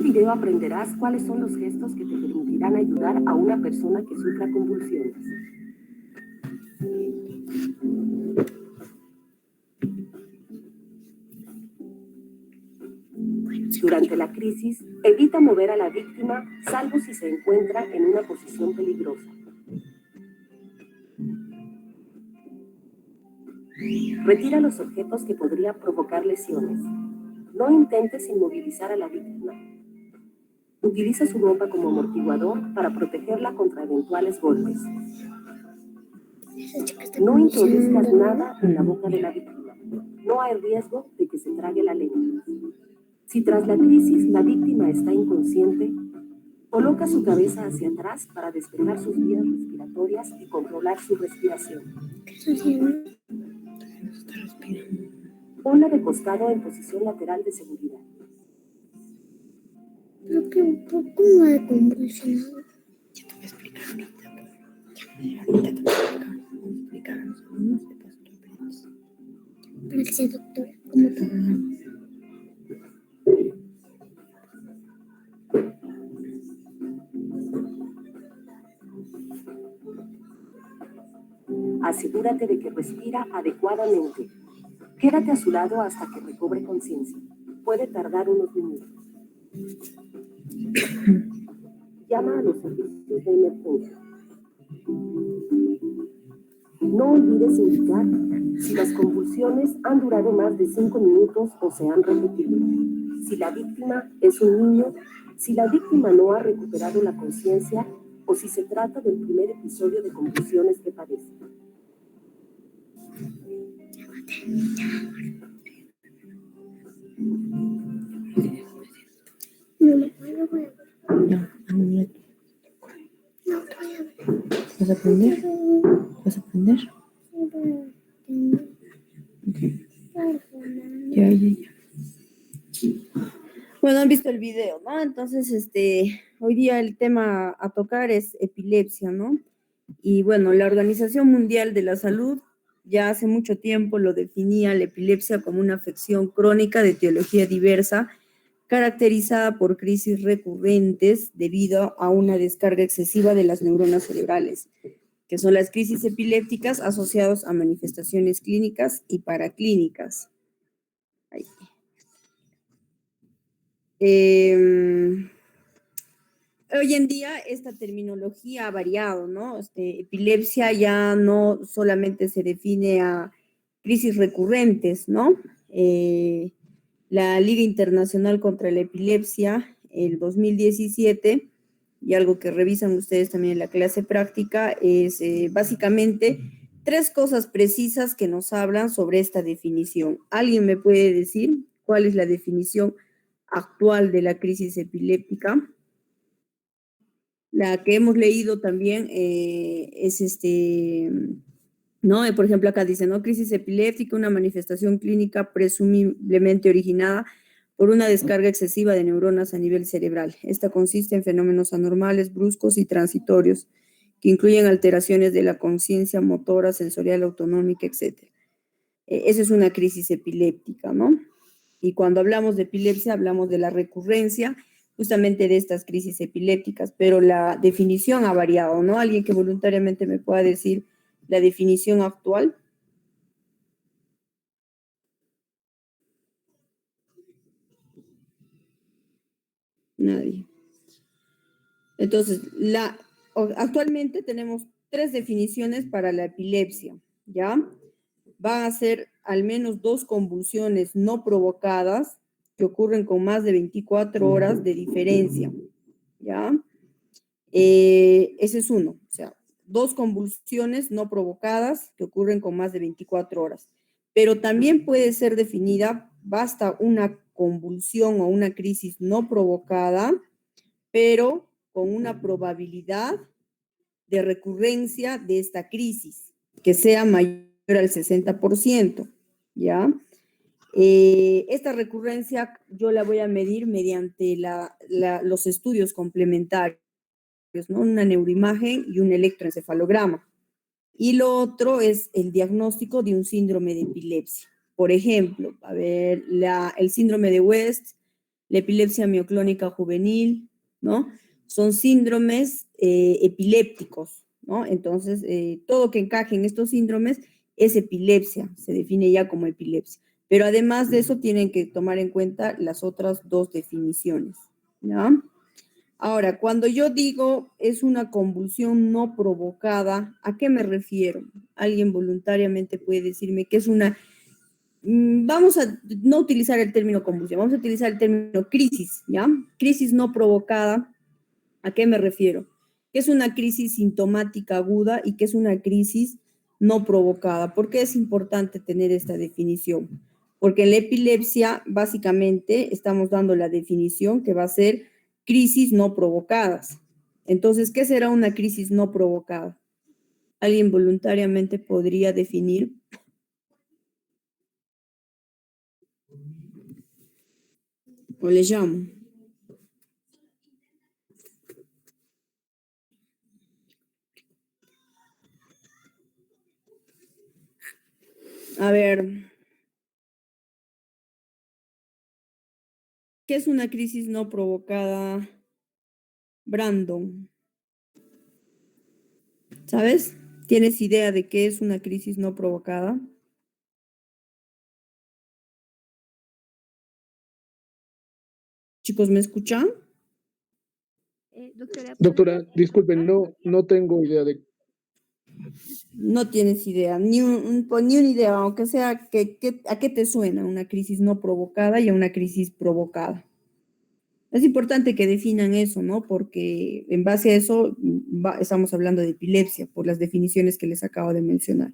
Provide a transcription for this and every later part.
video aprenderás cuáles son los gestos que te permitirán ayudar a una persona que sufra convulsiones. Durante la crisis, evita mover a la víctima, salvo si se encuentra en una posición peligrosa. Retira los objetos que podrían provocar lesiones. No intentes inmovilizar a la víctima. Utiliza su ropa como amortiguador para protegerla contra eventuales golpes. No introduzcas nada en la boca de la víctima. No hay riesgo de que se trague la lengua. Si tras la crisis la víctima está inconsciente, coloca su cabeza hacia atrás para despejar sus vías respiratorias y controlar su respiración. ¿Qué está haciendo? Está respirando. Ponla de costado en posición lateral de seguridad. Creo que un poco me ha convulsionado. Ya te voy a explicar ahorita. Ya te voy a explicar. No sepas tú aprendes. Gracias, doctora. ¿Cómo te va? Asegúrate de que respira adecuadamente. Quédate a su lado hasta que recobre conciencia. Puede tardar unos minutos. Llama a los servicios de emergencia. No olvides indicar si las convulsiones han durado más de 5 minutos o se han repetido. Si la víctima es un niño, si la víctima no ha recuperado la conciencia o si se trata del primer episodio de convulsiones que padece. No lo puedo ver. No, no. No voy a ver. ¿Vas a aprender? ¿Vas a aprender? Okay. Ya. Bueno, han visto el video, ¿no? Entonces, hoy día el tema a tocar es epilepsia, ¿no? Y bueno, la Organización Mundial de la Salud ya hace mucho tiempo lo definía la epilepsia como una afección crónica de etiología diversa, caracterizada por crisis recurrentes debido a una descarga excesiva de las neuronas cerebrales, que son las crisis epilépticas asociadas a manifestaciones clínicas y paraclínicas. Ahí. Hoy en día esta terminología ha variado, ¿no? Epilepsia ya no solamente se define a crisis recurrentes, ¿no? La Liga Internacional contra la Epilepsia, el 2017, y algo que revisan ustedes también en la clase práctica, es básicamente 3 cosas precisas que nos hablan sobre esta definición. ¿Alguien me puede decir cuál es la definición actual de la crisis epiléptica? La que hemos leído también es ¿no? Por ejemplo, acá dice, ¿no? Crisis epiléptica, una manifestación clínica presumiblemente originada por una descarga excesiva de neuronas a nivel cerebral. Esta consiste en fenómenos anormales, bruscos y transitorios, que incluyen alteraciones de la conciencia motora, sensorial, autonómica, etc. Esa es una crisis epiléptica, ¿no? Y cuando hablamos de epilepsia, hablamos de la recurrencia justamente de estas crisis epilépticas, pero la definición ha variado, ¿no? Alguien que voluntariamente me pueda decir la definición actual. Nadie. Entonces, actualmente tenemos 3 definiciones para la epilepsia, ¿ya? Va a ser al menos 2 convulsiones no provocadas que ocurren con más de 24 horas de diferencia, ¿ya? Ese es uno, o sea, 2 convulsiones no provocadas que ocurren con más de 24 horas. Pero también puede ser definida, basta una convulsión o una crisis no provocada, pero con una probabilidad de recurrencia de esta crisis, que sea mayor al 60%, ¿ya? Esta recurrencia yo la voy a medir mediante los estudios complementarios, ¿no? Una neuroimagen y un electroencefalograma. Y lo otro es el diagnóstico de un síndrome de epilepsia. Por ejemplo, a ver, el síndrome de West, la epilepsia mioclónica juvenil, ¿no? Son síndromes epilépticos, ¿no? Entonces, todo que encaje en estos síndromes es epilepsia, se define ya como epilepsia. Pero además de eso, tienen que tomar en cuenta las otras dos definiciones, ¿ya? Ahora, cuando yo digo es una convulsión no provocada, ¿a qué me refiero? Alguien voluntariamente puede decirme que es una... Vamos a no utilizar el término convulsión, vamos a utilizar el término crisis, ¿ya? Crisis no provocada, ¿a qué me refiero? Que es una crisis sintomática aguda y que es una crisis no provocada. ¿Por qué es importante tener esta definición? Porque en la epilepsia, básicamente, estamos dando la definición que va a ser crisis no provocadas. Entonces, ¿qué será una crisis no provocada? ¿Alguien voluntariamente podría definir? ¿O le llamo? A ver, ¿qué es una crisis no provocada, Brandon? ¿Sabes? ¿Tienes idea de qué es una crisis no provocada? Chicos, ¿me escuchan? Doctora, Doctora, disculpen, no tengo idea de... No tienes idea, ni una idea, aunque sea, ¿a qué te suena una crisis no provocada y a una crisis provocada? Es importante que definan eso, ¿no? Porque en base a eso estamos hablando de epilepsia, por las definiciones que les acabo de mencionar.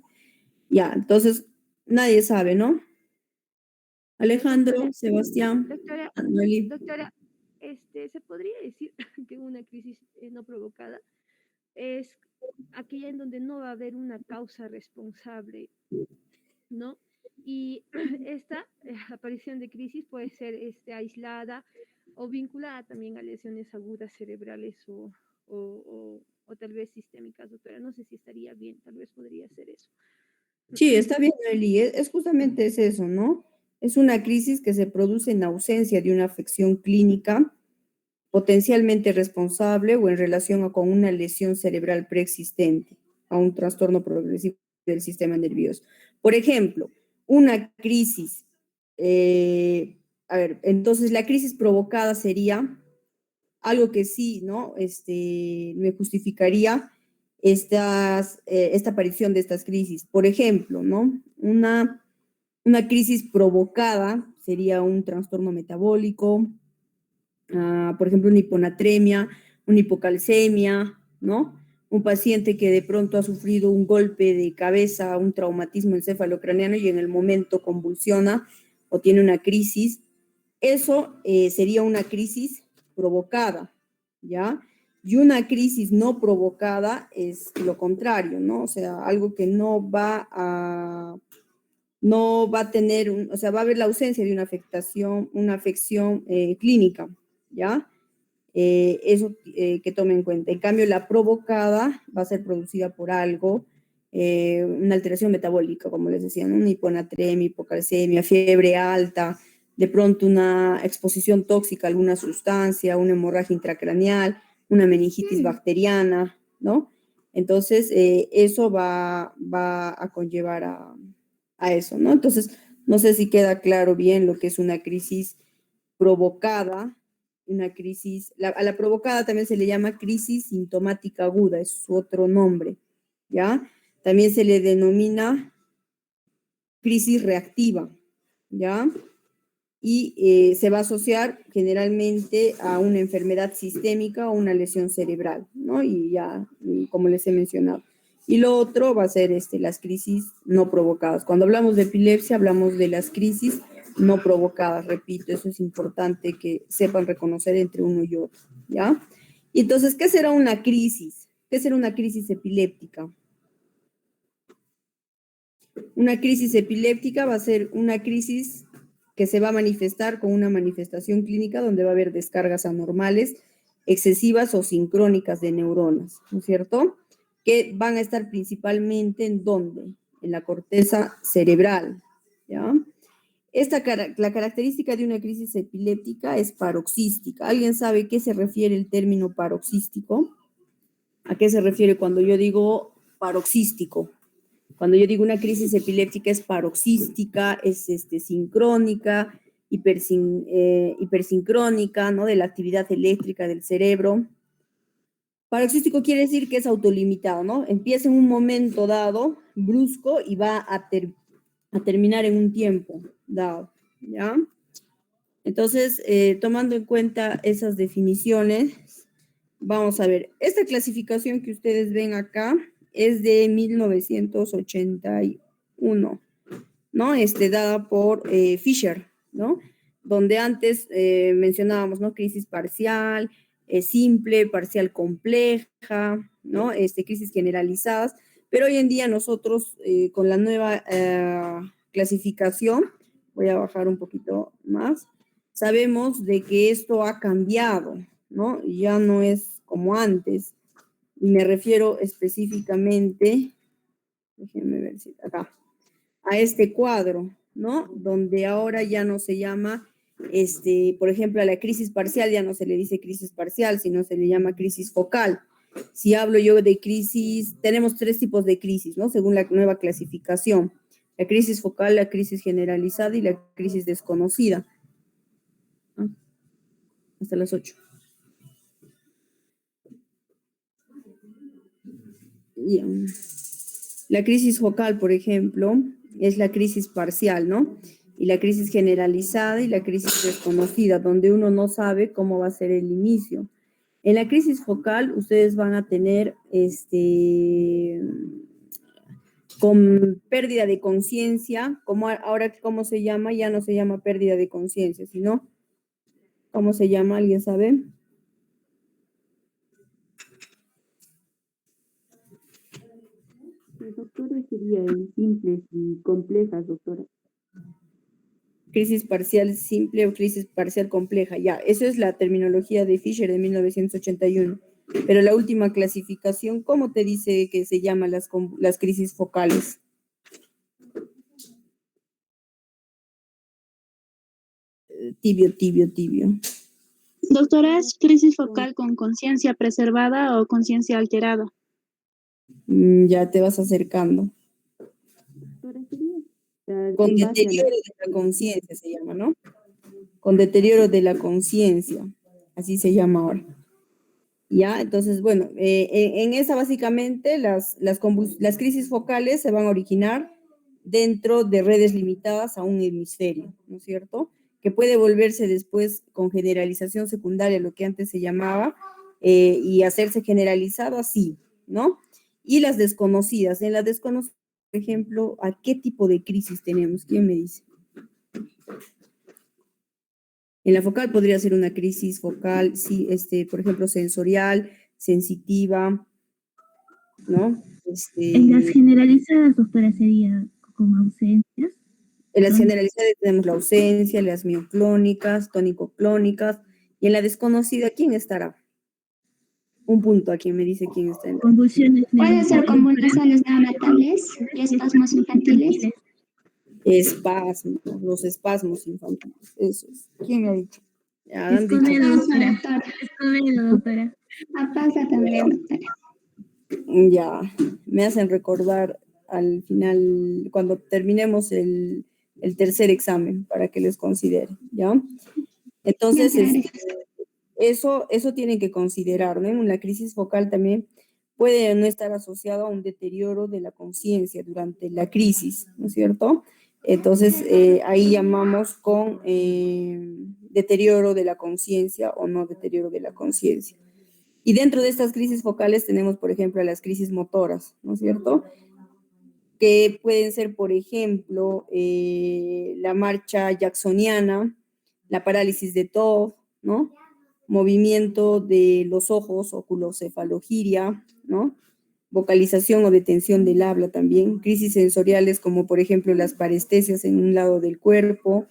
Ya, entonces, nadie sabe, ¿no? Alejandro, Sebastián, Doctora, Anueli. doctora, ¿se podría decir que una crisis no provocada es aquella en donde no va a haber una causa responsable, ¿no? Y esta aparición de crisis puede ser aislada o vinculada también a lesiones agudas cerebrales o tal vez sistémicas, doctora. No sé si estaría bien, tal vez podría ser eso. Sí, está bien, Eli, es justamente es eso, ¿no? Es una crisis que se produce en ausencia de una afección clínica potencialmente responsable o en relación con una lesión cerebral preexistente a un trastorno progresivo del sistema nervioso. Por ejemplo, una crisis, a ver, entonces la crisis provocada sería algo que sí, ¿no? Me justificaría esta aparición de estas crisis. Por ejemplo, ¿no? Una crisis provocada sería un trastorno metabólico, por ejemplo, una hiponatremia, una hipocalcemia, ¿no? Un paciente que de pronto ha sufrido un golpe de cabeza, un traumatismo encefalocraneano y en el momento convulsiona o tiene una crisis. Eso sería una crisis provocada, ¿ya? Y una crisis no provocada es lo contrario, ¿no? O sea, algo que no va a tener, o sea, va a haber la ausencia de una afección clínica, ¿ya? Eso que tome en cuenta. En cambio, la provocada va a ser producida por algo, una alteración metabólica, como les decía, ¿no? Una hiponatremia, hipocalcemia, fiebre alta, de pronto una exposición tóxica a alguna sustancia, una hemorragia intracraneal, una meningitis bacteriana, ¿no? Entonces, eso va a conllevar a eso, ¿no? Entonces, no sé si queda claro bien lo que es una crisis provocada, una crisis, a la provocada también se le llama crisis sintomática aguda, es su otro nombre, ¿ya? También se le denomina crisis reactiva, ¿ya? Y se va a asociar generalmente a una enfermedad sistémica o una lesión cerebral, ¿no? Y ya, como les he mencionado. Y lo otro va a ser las crisis no provocadas. Cuando hablamos de epilepsia, hablamos de las crisis no provocadas. Repito, eso es importante que sepan reconocer entre uno y otro, ¿ya? Y entonces, ¿qué será una crisis? ¿Qué será una crisis epiléptica? Una crisis epiléptica va a ser una crisis que se va a manifestar con una manifestación clínica donde va a haber descargas anormales, excesivas o sincrónicas de neuronas, ¿no es cierto? Que van a estar principalmente ¿en dónde? En la corteza cerebral, ¿ya? La característica de una crisis epiléptica es paroxística. ¿Alguien sabe a qué se refiere el término paroxístico? ¿A qué se refiere cuando yo digo paroxístico? Cuando yo digo una crisis epiléptica es paroxística, es sincrónica, hipersincrónica, ¿no? De la actividad eléctrica del cerebro. Paroxístico quiere decir que es autolimitado, ¿no? Empieza en un momento dado, brusco, y va a terminar en un tiempo dado, ¿ya? Entonces, tomando en cuenta esas definiciones, vamos a ver, esta clasificación que ustedes ven acá es de 1981, ¿no? Dada por Fisher, ¿no? Donde antes mencionábamos, ¿no? Crisis parcial, simple, parcial compleja, ¿no? Crisis generalizadas, pero hoy en día nosotros con la nueva clasificación, voy a bajar un poquito más, sabemos de que esto ha cambiado, ¿no? Ya no es como antes. Y me refiero específicamente, déjenme ver si acá, a este cuadro, ¿no? Donde ahora ya no se llama, por ejemplo, a la crisis parcial ya no se le dice crisis parcial, sino se le llama crisis focal. Si hablo yo de crisis, tenemos 3 tipos de crisis, ¿no? Según la nueva clasificación. La crisis focal, la crisis generalizada y la crisis desconocida. ¿No? Hasta las 8. La crisis focal, por ejemplo, es la crisis parcial, ¿no? Y la crisis generalizada y la crisis desconocida, donde uno no sabe cómo va a ser el inicio. En la crisis focal, ustedes van a tener, con pérdida de conciencia, como ahora, ¿cómo se llama? Ya no se llama pérdida de conciencia, sino, ¿cómo se llama? ¿Alguien sabe? Doctora, sería en simples y complejas, doctora. Crisis parcial simple o crisis parcial compleja, ya, eso es la terminología de Fisher de 1981. Pero la última clasificación, ¿cómo te dice que se llaman las crisis focales? Tibio. Doctora, ¿es crisis focal con conciencia preservada o conciencia alterada? Ya te vas acercando. Con deterioro de la conciencia se llama, ¿no? Con deterioro de la conciencia, así se llama ahora. Ya, entonces, bueno, en esa básicamente las crisis focales se van a originar dentro de redes limitadas a un hemisferio, ¿no es cierto? Que puede volverse después con generalización secundaria, lo que antes se llamaba, y hacerse generalizado así, ¿no? Y las desconocidas. En las desconocidas, por ejemplo, ¿a qué tipo de crisis tenemos? ¿Quién me dice? En la focal podría ser una crisis focal, sí, por ejemplo, sensorial, sensitiva, ¿no? En las generalizadas, doctora, sería con ausencias. En las generalizadas tenemos la ausencia, las mioclónicas, tónico-clónicas, y en la desconocida, ¿quién estará? Un punto a quien me dice quién está. Convulsiones. Puede ser convulsiones neonatales y espasmos infantiles. Espasmos, los espasmos infantiles, eso es. ¿Quién me ha dicho? Ya, han dicho. Doctora. Pasa también, doctora. Ya, me hacen recordar al final, cuando terminemos el tercer examen, para que les considere, ¿ya? Entonces, eso tienen que considerar, ¿no? La crisis focal también puede no estar asociada a un deterioro de la conciencia durante la crisis, ¿no es cierto? Entonces, ahí llamamos con deterioro de la conciencia o no deterioro de la conciencia. Y dentro de estas crisis focales tenemos, por ejemplo, las crisis motoras, ¿no es cierto? Que pueden ser, por ejemplo, la marcha jacksoniana, la parálisis de Tov, ¿no? Movimiento de los ojos, oculocefalogiria, ¿no? Vocalización o detención del habla también, crisis sensoriales como por ejemplo las parestesias en un lado del cuerpo,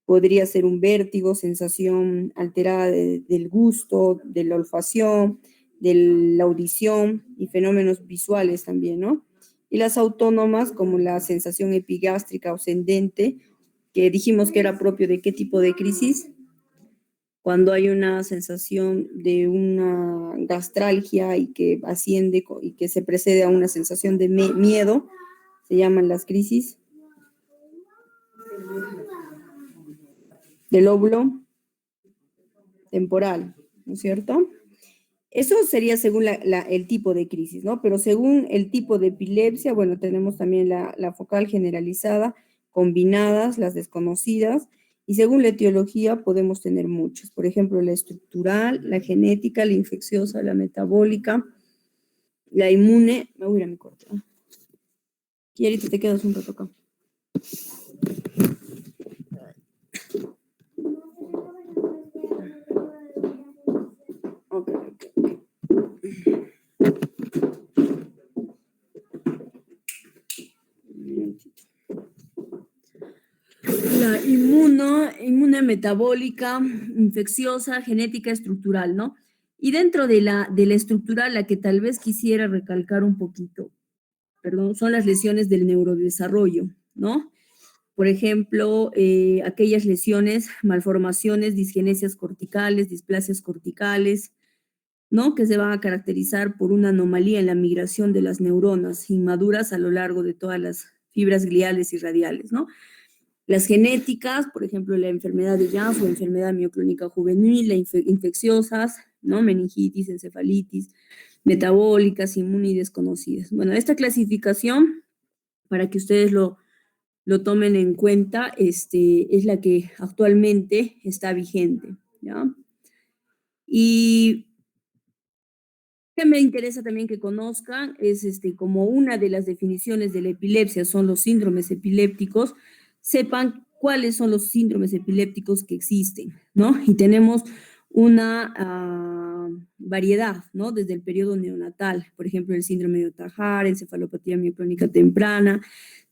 podría ser un vértigo, sensación alterada del gusto, de la olfacción, de la audición y fenómenos visuales también, ¿no? Y las autónomas como la sensación epigástrica ascendente que dijimos que era propio de qué tipo de crisis. Cuando hay una sensación de una gastralgia y que asciende y que se precede a una sensación de miedo, se llaman las crisis del lóbulo temporal, ¿no es cierto? Eso sería según el tipo de crisis, ¿no? Pero según el tipo de epilepsia, bueno, tenemos también la focal generalizada, combinadas, las desconocidas, y según la etiología podemos tener muchas. Por ejemplo, la estructural, la genética, la infecciosa, la metabólica, la inmune. Me voy a ir a mi corte. Y ahorita te quedas un rato acá. Ok. La inmune metabólica, infecciosa, genética, estructural, ¿no? Y dentro de la estructural, la que tal vez quisiera recalcar un poquito, perdón, son las lesiones del neurodesarrollo, ¿no? Por ejemplo, aquellas lesiones, malformaciones, disgenesias corticales, displasias corticales, ¿no? Que se van a caracterizar por una anomalía en la migración de las neuronas inmaduras a lo largo de todas las fibras gliales y radiales, ¿no? Las genéticas, por ejemplo, la enfermedad de Jans o enfermedad mioclónica juvenil, las infecciosas, ¿no? Meningitis, encefalitis, metabólicas, inmune y desconocidas. Bueno, esta clasificación, para que ustedes lo tomen en cuenta, es la que actualmente está vigente, ¿ya? Y que me interesa también que conozcan es como una de las definiciones de la epilepsia son los síndromes epilépticos, sepan cuáles son los síndromes epilépticos que existen, ¿no? Y tenemos una variedad, ¿no? Desde el periodo neonatal, por ejemplo, el síndrome de Ohtahar, encefalopatía mioclónica temprana,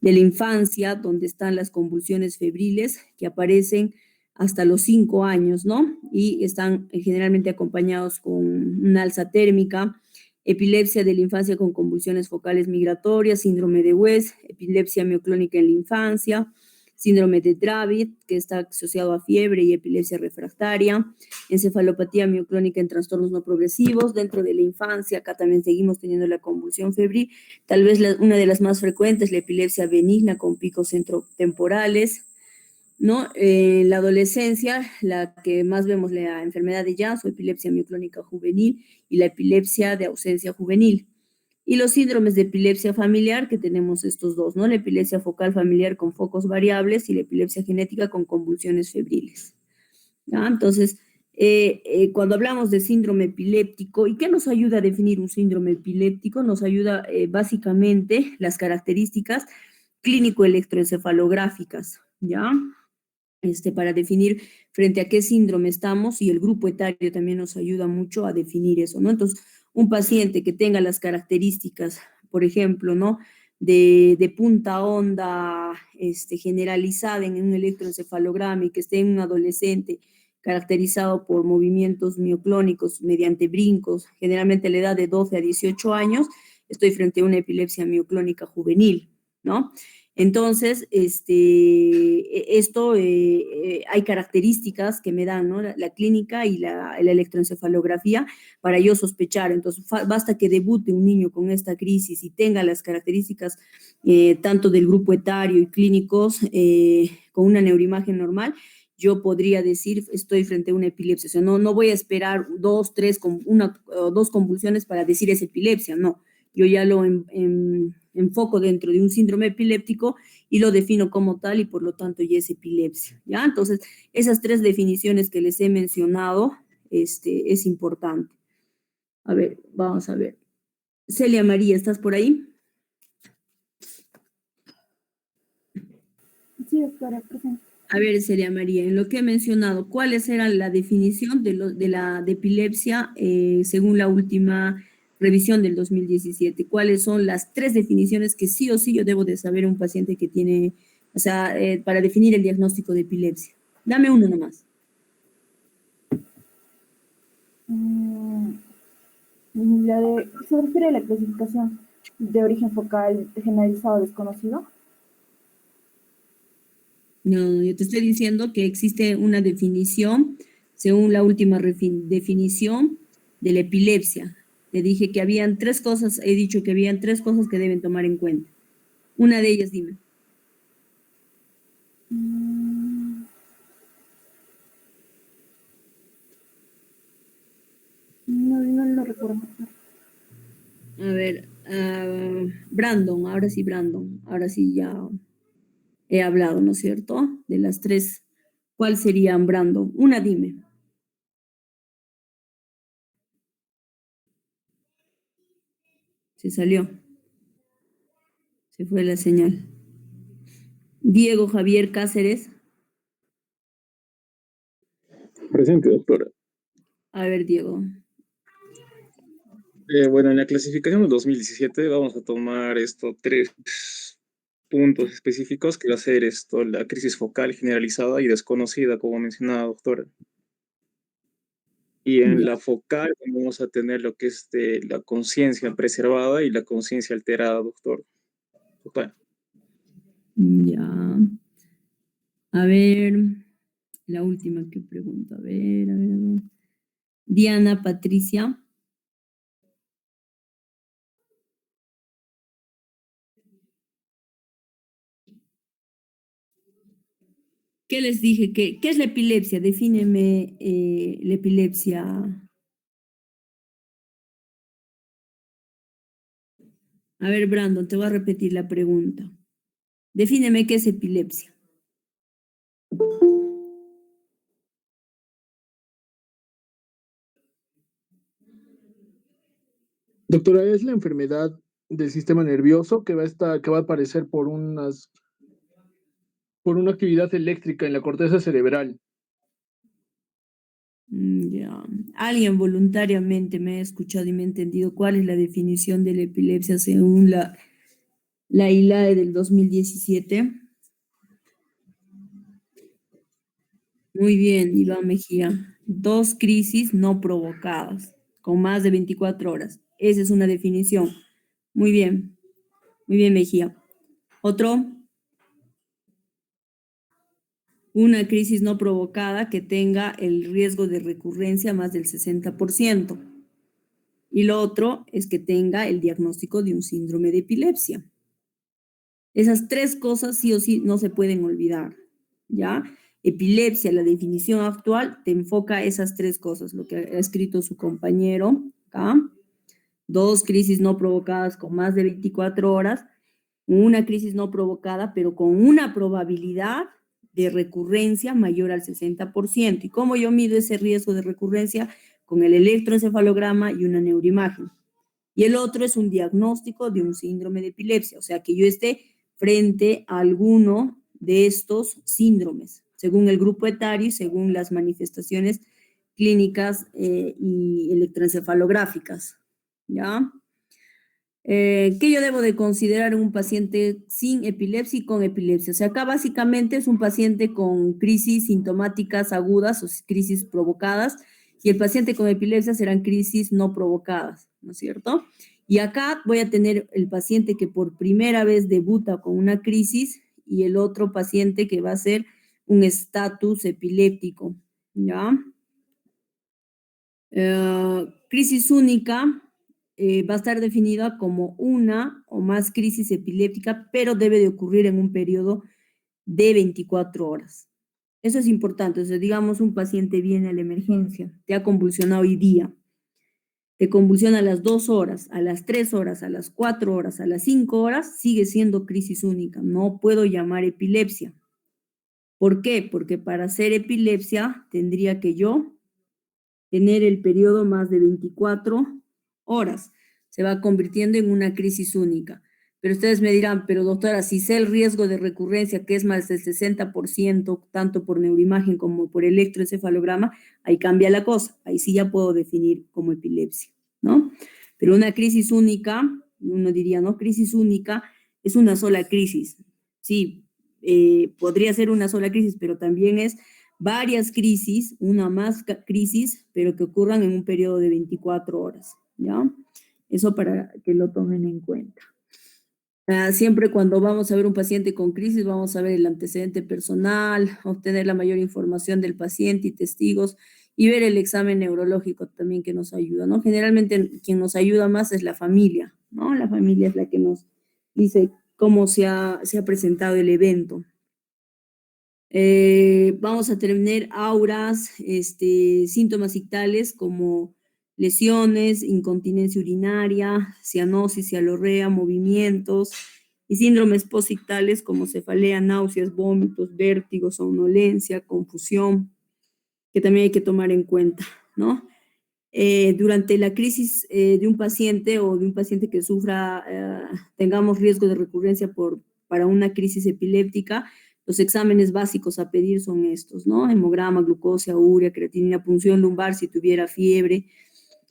de la infancia, donde están las convulsiones febriles que aparecen hasta los 5 años, ¿no? Y están generalmente acompañados con una alza térmica, epilepsia de la infancia con convulsiones focales migratorias, síndrome de West, epilepsia mioclónica en la infancia, síndrome de Dravet, que está asociado a fiebre y epilepsia refractaria, encefalopatía mioclónica en trastornos no progresivos, dentro de la infancia, acá también seguimos teniendo la convulsión febril, tal vez una de las más frecuentes, la epilepsia benigna con picos centrotemporales, ¿no? En la adolescencia, la que más vemos la enfermedad de Jans o epilepsia mioclónica juvenil y la epilepsia de ausencia juvenil. Y los síndromes de epilepsia familiar, que tenemos estos dos, ¿no? La epilepsia focal familiar con focos variables y la epilepsia genética con convulsiones febriles. ¿Ya? Entonces, cuando hablamos de síndrome epiléptico, ¿y qué nos ayuda a definir un síndrome epiléptico? Nos ayuda básicamente las características clínico-electroencefalográficas, ¿ya? Para definir frente a qué síndrome estamos y el grupo etario también nos ayuda mucho a definir eso, ¿no? Entonces, un paciente que tenga las características, por ejemplo, ¿no? De punta onda generalizada en un electroencefalograma y que esté en un adolescente caracterizado por movimientos mioclónicos mediante brincos, generalmente a la edad de 12 a 18 años, estoy frente a una epilepsia mioclónica juvenil, ¿no? Entonces, hay características que me dan, ¿no? La clínica y la electroencefalografía para yo sospechar. Entonces, basta que debute un niño con esta crisis y tenga las características tanto del grupo etario y clínicos con una neuroimagen normal, yo podría decir, estoy frente a una epilepsia. O sea, no voy a esperar 2, 3, una o 2 convulsiones para decir es epilepsia, no. Yo ya lo enfoco dentro de un síndrome epiléptico y lo defino como tal y por lo tanto ya es epilepsia, ¿ya? Entonces, esas 3 definiciones que les he mencionado, es importante. A ver, vamos a ver. Celia María, ¿estás por ahí? Sí, doctora, presente. A ver, Celia María, en lo que he mencionado, ¿cuáles eran la definición de la epilepsia según la última revisión del 2017? ¿Cuáles son las 3 definiciones que sí o sí yo debo de saber un paciente que tiene, o sea, para definir el diagnóstico de epilepsia? Dame uno nomás. Se refiere a la clasificación de origen focal generalizado desconocido. No, yo te estoy diciendo que existe una definición, según la última definición de la epilepsia. Te dije que habían 3 cosas, he dicho que habían 3 cosas que deben tomar en cuenta. Una de ellas, dime. No lo recuerdo. A ver, Brandon, ahora sí ya he hablado, ¿no es cierto? De las 3, ¿cuál serían, Brandon? Una, dime. Se salió. Se fue la señal. Diego Javier Cáceres. Presente, doctora. A ver, Diego. Bueno, en la clasificación del 2017 vamos a tomar 3 puntos específicos, que va a ser la crisis focal generalizada y desconocida, como mencionaba doctora. Y en la focal vamos a tener lo que es la conciencia preservada y la conciencia alterada, doctora. Ya. A ver, la última que pregunto. A ver. Diana Patricia. ¿Qué les dije? ¿Qué es la epilepsia? Defíneme la epilepsia. A ver, Brandon, te voy a repetir la pregunta. Defíneme qué es epilepsia. Doctora, es la enfermedad del sistema nervioso que va a aparecer por una actividad eléctrica en la corteza cerebral. Ya. Alguien voluntariamente me ha escuchado y me ha entendido cuál es la definición de la epilepsia según la ILAE del 2017. Muy bien, Iván Mejía. 2 crisis no provocadas con más de 24 horas. Esa es una definición. Muy bien, Mejía. Otro. Una crisis no provocada que tenga el riesgo de recurrencia más del 60%. Y lo otro es que tenga el diagnóstico de un síndrome de epilepsia. Esas 3 cosas sí o sí no se pueden olvidar, ¿ya? Epilepsia, la definición actual, te enfoca esas 3 cosas, lo que ha escrito su compañero acá. 2 crisis no provocadas con más de 24 horas, una crisis no provocada, pero con una probabilidad de recurrencia mayor al 60%. ¿Y cómo yo mido ese riesgo de recurrencia? Con el electroencefalograma y una neuroimagen. Y el otro es un diagnóstico de un síndrome de epilepsia, o sea, que yo esté frente a alguno de estos síndromes, según el grupo etario y según las manifestaciones clínicas y electroencefalográficas, ¿ya? ¿Qué yo debo de considerar en un paciente sin epilepsia y con epilepsia? O sea, acá básicamente es un paciente con crisis sintomáticas agudas o crisis provocadas, y el paciente con epilepsia serán crisis no provocadas, ¿no es cierto? Y acá voy a tener el paciente que por primera vez debuta con una crisis y el otro paciente que va a ser un estatus epiléptico, ¿ya? Crisis única va a estar definida como una o más crisis epiléptica, pero debe de ocurrir en un periodo de 24 horas. Eso es importante. O sea, digamos, un paciente viene a la emergencia, te ha convulsionado hoy día, te convulsiona a las 2 horas, a las 3 horas, a las 4 horas, a las 5 horas, sigue siendo crisis única. No puedo llamar epilepsia. ¿Por qué? Porque para ser epilepsia tendría que yo tener el periodo más de 24 horas. Se va convirtiendo en una crisis única. Pero ustedes me dirán, pero doctora, si sé el riesgo de recurrencia, que es más del 60%, tanto por neuroimagen como por electroencefalograma, ahí cambia la cosa. Ahí sí ya puedo definir como epilepsia, ¿no? Pero una crisis única, uno diría, ¿no? Crisis única es una sola crisis. Sí, podría ser una sola crisis, pero también es varias crisis, una más crisis, pero que ocurran en un periodo de 24 horas, ¿ya? Eso para que lo tomen en cuenta. Siempre cuando vamos a ver un paciente con crisis, vamos a ver el antecedente personal, obtener la mayor información del paciente y testigos, y ver el examen neurológico también que nos ayuda, ¿no? Generalmente quien nos ayuda más es la familia, ¿no? La familia es la que nos dice cómo se ha presentado el evento. Vamos a tener auras, síntomas ictales como lesiones, incontinencia urinaria, cianosis, cialorrea, movimientos y síndromes posictales como cefalea, náuseas, vómitos, vértigo, somnolencia, confusión, que también hay que tomar en cuenta, ¿no? Durante la crisis de un paciente o de un paciente que sufra, tengamos riesgo de recurrencia para una crisis epiléptica, los exámenes básicos a pedir son estos, ¿no? Hemograma, glucosa, urea, creatinina, punción lumbar si tuviera fiebre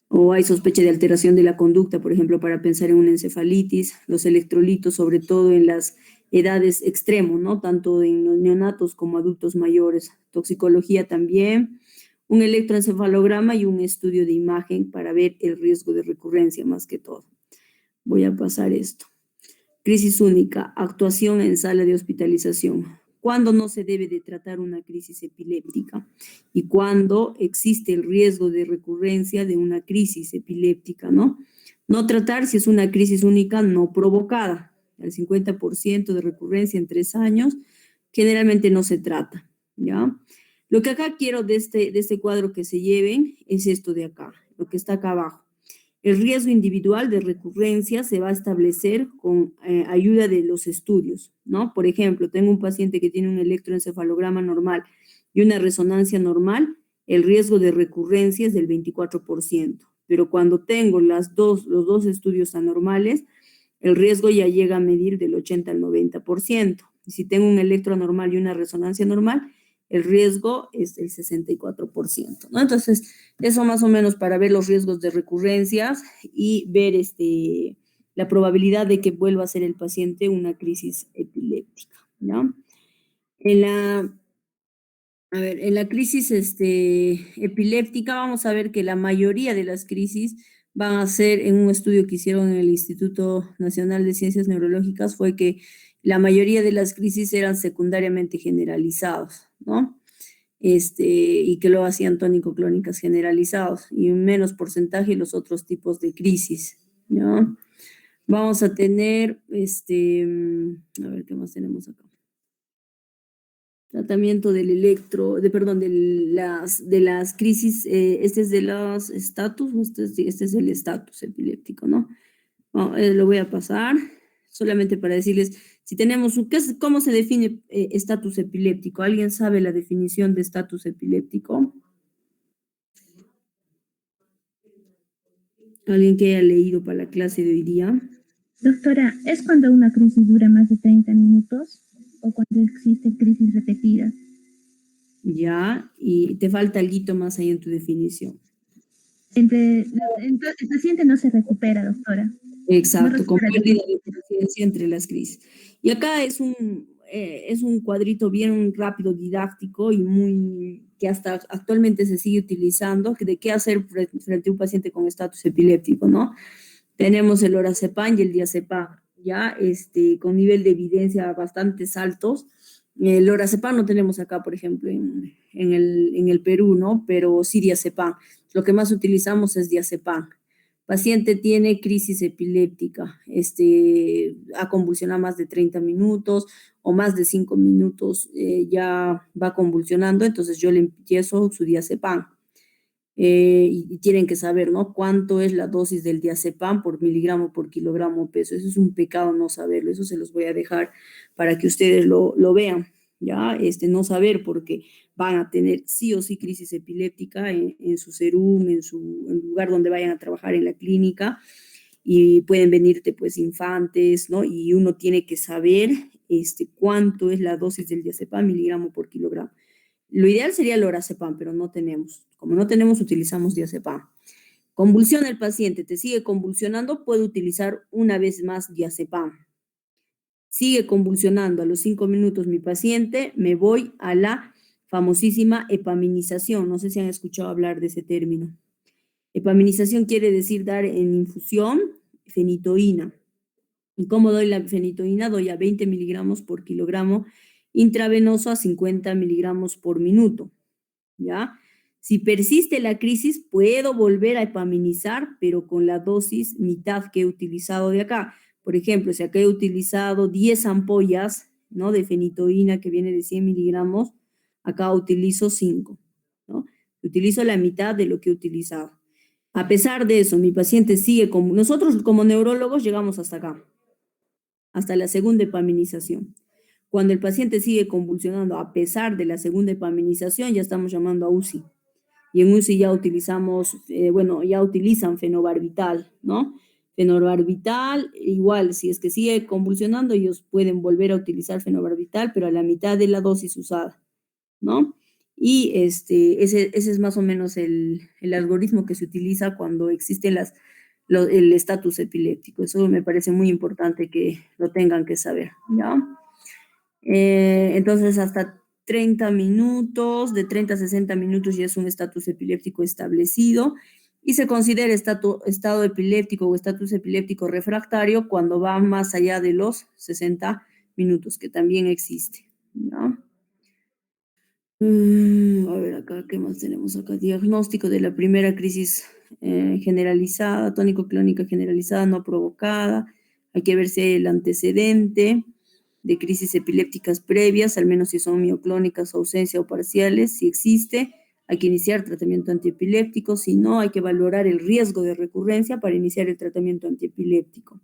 o hay sospecha de alteración de la conducta, por ejemplo, para pensar en una encefalitis, los electrolitos, sobre todo en las edades extremo, ¿no? Tanto en los neonatos como adultos mayores, toxicología también, un electroencefalograma y un estudio de imagen para ver el riesgo de recurrencia más que todo. Voy a pasar esto. Crisis única, actuación en sala de hospitalización. ¿Cuándo no se debe de tratar una crisis epiléptica? Y cuándo existe el riesgo de recurrencia de una crisis epiléptica, ¿no? No tratar si es una crisis única no provocada. El 50% de recurrencia en 3 años generalmente no se trata, ¿ya? Lo que acá quiero de este cuadro que se lleven es esto de acá, lo que está acá abajo. El riesgo individual de recurrencia se va a establecer con ayuda de los estudios, ¿no? Por ejemplo, tengo un paciente que tiene un electroencefalograma normal y una resonancia normal, el riesgo de recurrencia es del 24%, pero cuando tengo los dos estudios anormales, el riesgo ya llega a medir del 80 al 90%. Y si tengo un electro anormal y una resonancia normal, el riesgo es del 64%, ¿no? Entonces, eso más o menos para ver los riesgos de recurrencias y ver la probabilidad de que vuelva a ser el paciente una crisis epiléptica, ¿no? En la crisis epiléptica vamos a ver que la mayoría de las crisis van a ser, en un estudio que hicieron en el Instituto Nacional de Ciencias Neurológicas, fue que la mayoría de las crisis eran secundariamente generalizados, ¿no? Y que lo hacían tónico-clónicas generalizados y un menos porcentaje los otros tipos de crisis, ¿no? Vamos a tener, a ver qué más tenemos acá. Tratamiento del de las crisis, este es de los estatus, este es el estatus epiléptico, ¿no? Lo voy a pasar solamente para decirles, si tenemos ¿cómo se define estatus epiléptico? ¿Alguien sabe la definición de estatus epiléptico? ¿Alguien que haya leído para la clase de hoy día? Doctora, ¿es cuando una crisis dura más de 30 minutos o cuando existen crisis repetidas? Ya, y te falta algo más ahí en tu definición. El paciente no se recupera, doctora. Exacto, con pérdida de conciencia entre las crisis. Y acá es un cuadrito bien rápido, didáctico y que hasta actualmente se sigue utilizando, de qué hacer frente a un paciente con estatus epiléptico, ¿no? Tenemos el lorazepam y el diazepam, ya, con nivel de evidencia bastante altos. El lorazepam no tenemos acá, por ejemplo, en el Perú, ¿no? Pero sí diazepam. Lo que más utilizamos es diazepam. Paciente tiene crisis epiléptica, ha convulsionado más de 30 minutos o más de 5 minutos, ya va convulsionando, entonces yo le empiezo su diazepam. Y tienen que saber, ¿no? Cuánto es la dosis del diazepam por miligramo por kilogramo peso. Eso es un pecado no saberlo, eso se los voy a dejar para que ustedes lo vean, ¿ya? No saber porque van a tener sí o sí crisis epiléptica en su serum, en el lugar donde vayan a trabajar en la clínica, y pueden venirte pues infantes, ¿no? Y uno tiene que saber cuánto es la dosis del diazepam miligramo por kilogramo. Lo ideal sería el lorazepam, pero no tenemos. Como no tenemos, utilizamos diazepam. Convulsiona el paciente, te sigue convulsionando, puede utilizar una vez más diazepam. Sigue convulsionando a los 5 minutos mi paciente, me voy a la famosísima epaminización. No sé si han escuchado hablar de ese término. Epaminización quiere decir dar en infusión fenitoína. ¿Y cómo doy la fenitoína? Doy a 20 miligramos por kilogramo intravenoso a 50 miligramos por minuto, ¿ya? Si persiste la crisis, puedo volver a epaminizar, pero con la dosis mitad que he utilizado de acá. Por ejemplo, si acá he utilizado 10 ampollas, ¿no?, de fenitoína que viene de 100 miligramos, acá utilizo 5, ¿no? Utilizo la mitad de lo que he utilizado. A pesar de eso, mi paciente sigue como... Nosotros como neurólogos llegamos hasta acá, hasta la segunda epaminización. Cuando el paciente sigue convulsionando a pesar de la segunda epaminización, ya estamos llamando a UCI. Y en UCI ya utilizamos, ya utilizan fenobarbital, ¿no? Fenobarbital, igual, si es que sigue convulsionando, ellos pueden volver a utilizar fenobarbital, pero a la mitad de la dosis usada, ¿no? Y ese es más o menos el algoritmo que se utiliza cuando existe el estatus epiléptico. Eso me parece muy importante que lo tengan que saber, ¿ya? Entonces, hasta 30 minutos, de 30 a 60 minutos ya es un estatus epiléptico establecido y se considera estado epiléptico o estatus epiléptico refractario cuando va más allá de los 60 minutos, que también existe, ¿no? A ver acá, ¿qué más tenemos acá? Diagnóstico de la primera crisis generalizada, tónico-clónica generalizada no provocada. Hay que ver si hay el antecedente de crisis epilépticas previas, al menos si son mioclónicas, ausencia o parciales. Si existe, hay que iniciar tratamiento antiepiléptico. Si no, hay que valorar el riesgo de recurrencia para iniciar el tratamiento antiepiléptico.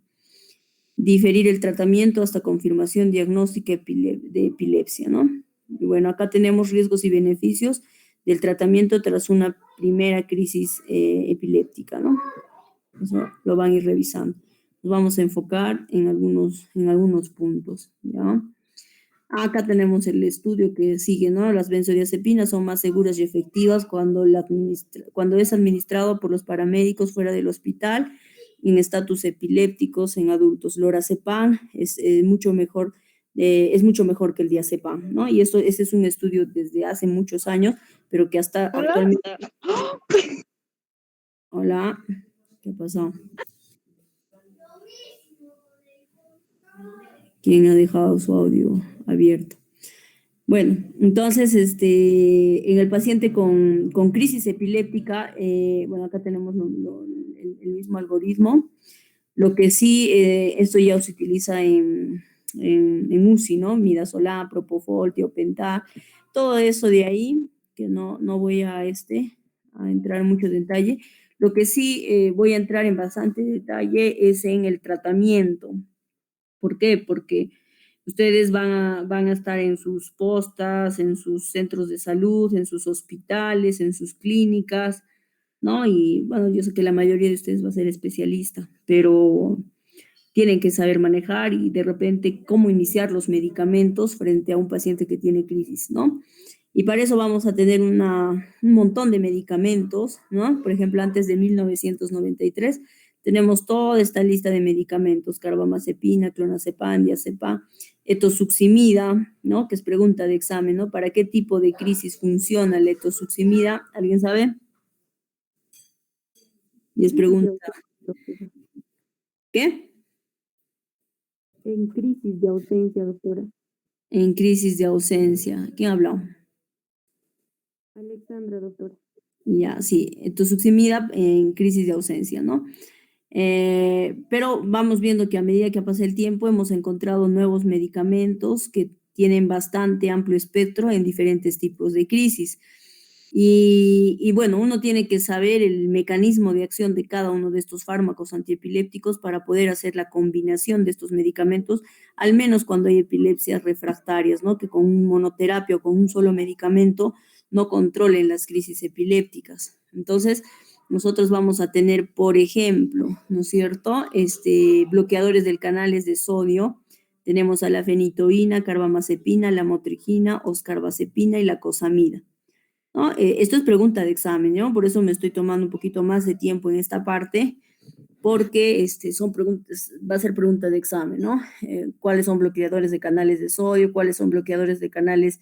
Diferir el tratamiento hasta confirmación diagnóstica de epilepsia, ¿no? Y bueno, acá tenemos riesgos y beneficios del tratamiento tras una primera crisis epiléptica, ¿no? Eso lo van a ir revisando. Nos vamos a enfocar en algunos puntos, ¿ya? Acá tenemos el estudio que sigue, ¿no? Las benzodiazepinas son más seguras y efectivas cuando es administrado por los paramédicos fuera del hospital, en estatus epilépticos en adultos. Lorazepam es mucho mejor que el diazepam, ¿no? Y ese es un estudio desde hace muchos años, pero que hasta actualmente... Hola, ¿qué pasó? ¿Quién ha dejado su audio abierto? Bueno, entonces, en el paciente con crisis epiléptica, acá tenemos el mismo algoritmo. Lo que sí, esto ya se utiliza en UCI, ¿no? Midazolam, propofol, tiopental, todo eso de ahí, que no voy a entrar en mucho detalle. Lo que sí voy a entrar en bastante detalle es en el tratamiento. ¿Por qué? Porque ustedes van a estar en sus postas, en sus centros de salud, en sus hospitales, en sus clínicas, ¿no? Y bueno, yo sé que la mayoría de ustedes va a ser especialista, pero tienen que saber manejar y de repente cómo iniciar los medicamentos frente a un paciente que tiene crisis, ¿no? Y para eso vamos a tener un montón de medicamentos, ¿no? Por ejemplo, antes de 1993 tenemos toda esta lista de medicamentos: carbamazepina, clonazepam, diazepam, etosuximida, ¿no? Que es pregunta de examen, ¿no? ¿Para qué tipo de crisis funciona la etosuximida? ¿Alguien sabe? Y es pregunta... ¿Qué? En crisis de ausencia, doctora. En crisis de ausencia. ¿Quién habló? Alexandra, doctora. Ya, sí, etosuximida en crisis de ausencia, ¿no? Pero vamos viendo que a medida que pasa el tiempo hemos encontrado nuevos medicamentos que tienen bastante amplio espectro en diferentes tipos de crisis. Y bueno, uno tiene que saber el mecanismo de acción de cada uno de estos fármacos antiepilépticos para poder hacer la combinación de estos medicamentos, al menos cuando hay epilepsias refractarias, ¿no? Que con un monoterapia o con un solo medicamento no controlen las crisis epilépticas. Entonces, nosotros vamos a tener, por ejemplo, ¿no es cierto?, bloqueadores del canales de sodio. Tenemos a la fenitoína, carbamazepina, la motrigina, oscarbazepina y la cosamida, ¿no? Esto es pregunta de examen, ¿no? Por eso me estoy tomando un poquito más de tiempo en esta parte, porque son preguntas, va a ser pregunta de examen, ¿no? ¿Cuáles son bloqueadores de canales de sodio? ¿Cuáles son bloqueadores de canales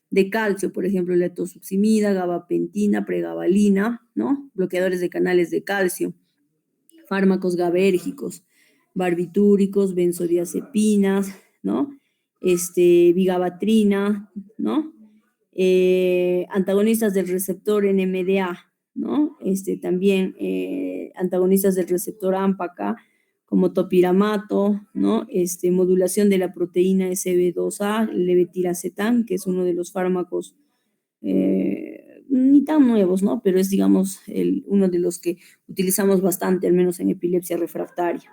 de calcio? Por ejemplo, la etosuximida, gabapentina, pregabalina, ¿no? Bloqueadores de canales de calcio, fármacos GABAérgicos, barbitúricos, benzodiazepinas, ¿no? Vigabatrina, ¿no? Antagonistas del receptor NMDA, ¿no? También antagonistas del receptor AMPA, como topiramato, ¿no? Modulación de la proteína SB2A, levetiracetam, que es uno de los fármacos ni tan nuevos, ¿no? Pero es, digamos, uno de los que utilizamos bastante, al menos en epilepsia refractaria.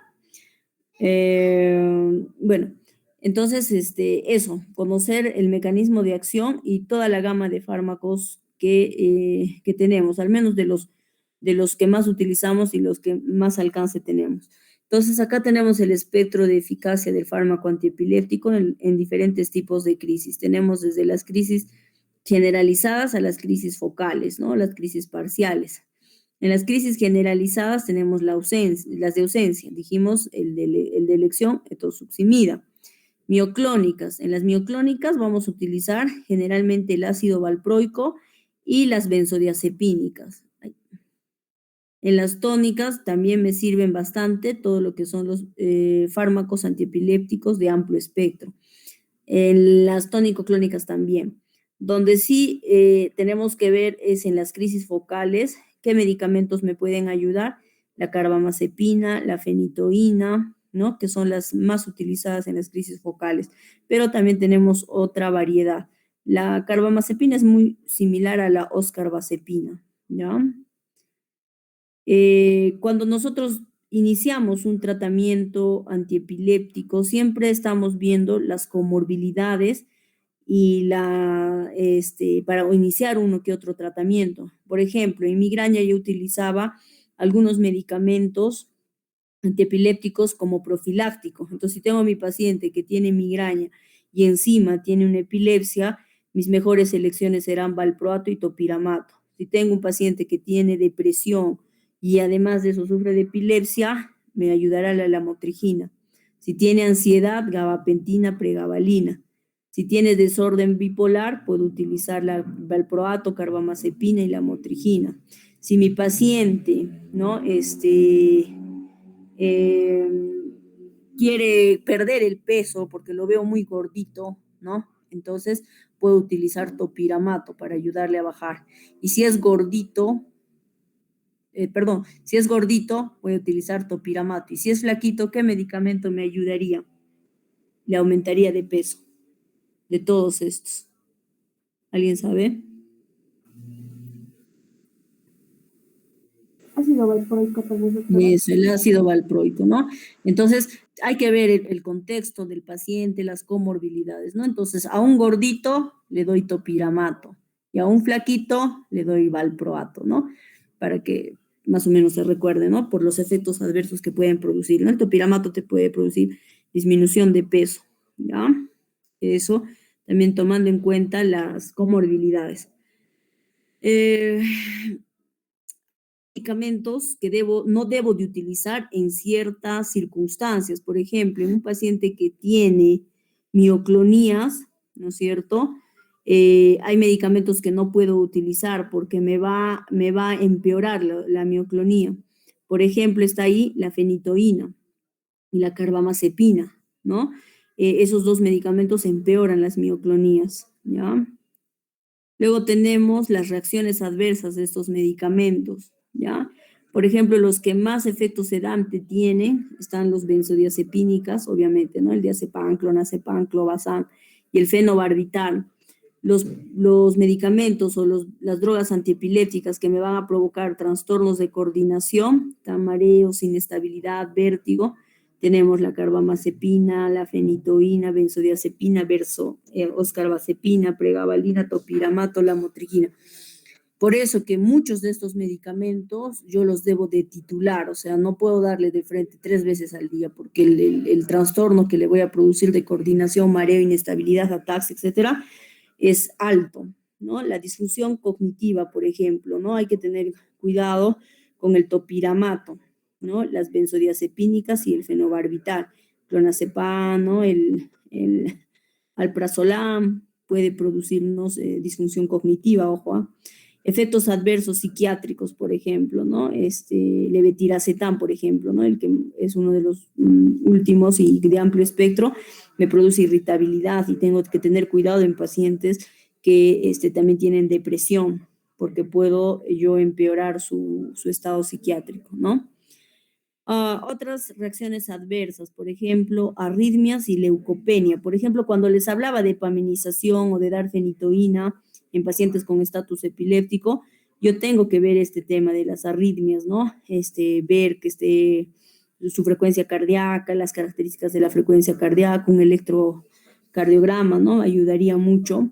Bueno, entonces, eso, conocer el mecanismo de acción y toda la gama de fármacos que tenemos, al menos de los que más utilizamos y los que más alcance tenemos. Entonces, acá tenemos el espectro de eficacia del fármaco antiepiléptico en diferentes tipos de crisis. Tenemos desde las crisis generalizadas a las crisis focales, ¿no? Las crisis parciales. En las crisis generalizadas tenemos las de ausencia, dijimos el de elección, etosuximida. Mioclónicas. En las mioclónicas vamos a utilizar generalmente el ácido valproico y las benzodiazepínicas. En las tónicas también me sirven bastante todo lo que son los fármacos antiepilépticos de amplio espectro. En las tónico-clónicas también. Donde sí tenemos que ver es en las crisis focales, qué medicamentos me pueden ayudar, la carbamazepina, la fenitoína, ¿no? Que son las más utilizadas en las crisis focales, pero también tenemos otra variedad. La carbamazepina es muy similar a la oscarbazepina, ¿ya? Cuando nosotros iniciamos un tratamiento antiepiléptico, siempre estamos viendo las comorbilidades y para iniciar uno que otro tratamiento. Por ejemplo, en migraña yo utilizaba algunos medicamentos antiepilépticos como profiláctico. Entonces, si tengo a mi paciente que tiene migraña y encima tiene una epilepsia, mis mejores elecciones serán valproato y topiramato. Si tengo un paciente que tiene depresión y además de eso sufre de epilepsia, me ayudará la lamotrigina. Si tiene ansiedad, gabapentina, pregabalina. Si tiene desorden bipolar, puedo utilizar la valproato, carbamazepina y lamotrigina. Si mi paciente, ¿no? Quiere perder el peso porque lo veo muy gordito, ¿no? Entonces puedo utilizar topiramato para ayudarle a bajar. Y si es gordito, voy a utilizar topiramato. Y si es flaquito, ¿qué medicamento me ayudaría? Le aumentaría de peso. De todos estos. ¿Alguien sabe? Ácido valproico, tal vez, doctora. Eso, el ácido valproico, ¿no? Entonces, hay que ver el contexto del paciente, las comorbilidades, ¿no? Entonces, a un gordito le doy topiramato y a un flaquito le doy valproato, ¿no? Para que más o menos se recuerde, ¿no? Por los efectos adversos que pueden producir, ¿no? El topiramato te puede producir disminución de peso, ¿ya? Eso, también tomando en cuenta las comorbilidades. Medicamentos que no debo de utilizar en ciertas circunstancias. Por ejemplo, en un paciente que tiene mioclonías, ¿no es cierto? Hay medicamentos que no puedo utilizar porque me va a empeorar la mioclonía. Por ejemplo, está ahí la fenitoína y la carbamazepina, ¿no? Esos dos medicamentos empeoran las mioclonías, ¿ya? Luego tenemos las reacciones adversas de estos medicamentos, ¿ya? Por ejemplo, los que más efecto sedante tienen están los benzodiazepínicas, obviamente, ¿no? El diazepam, clonazepam, clobazam y el fenobarbital. Los medicamentos o las drogas antiepilépticas que me van a provocar trastornos de coordinación, mareos, inestabilidad, vértigo, tenemos la carbamazepina, la fenitoína, benzodiazepina, oscarbazepina, pregabalina, topiramato, lamotrigina. Por eso que muchos de estos medicamentos yo los debo de titular, o sea, no puedo darle de frente 3 veces al día porque el trastorno que le voy a producir de coordinación, mareo, inestabilidad, ataxia, etcétera, es alto, ¿no? La disfunción cognitiva, por ejemplo, ¿no? Hay que tener cuidado con el topiramato, ¿no? Las benzodiazepínicas y el fenobarbital, clonazepam, ¿no? El alprazolam puede producirnos disfunción cognitiva, ojo, ¿eh? Efectos adversos psiquiátricos, por ejemplo, ¿no? Levetiracetam, por ejemplo, ¿no? El que es uno de los últimos y de amplio espectro, me produce irritabilidad y tengo que tener cuidado en pacientes que también tienen depresión, porque puedo yo empeorar su estado psiquiátrico, ¿no? Otras reacciones adversas, por ejemplo, arritmias y leucopenia. Por ejemplo, cuando les hablaba de epaminización o de dar fenitoína en pacientes con estatus epiléptico, yo tengo que ver este tema de las arritmias, ¿no? Ver que su frecuencia cardíaca, las características de la frecuencia cardíaca, un electrocardiograma, ¿no? Ayudaría mucho.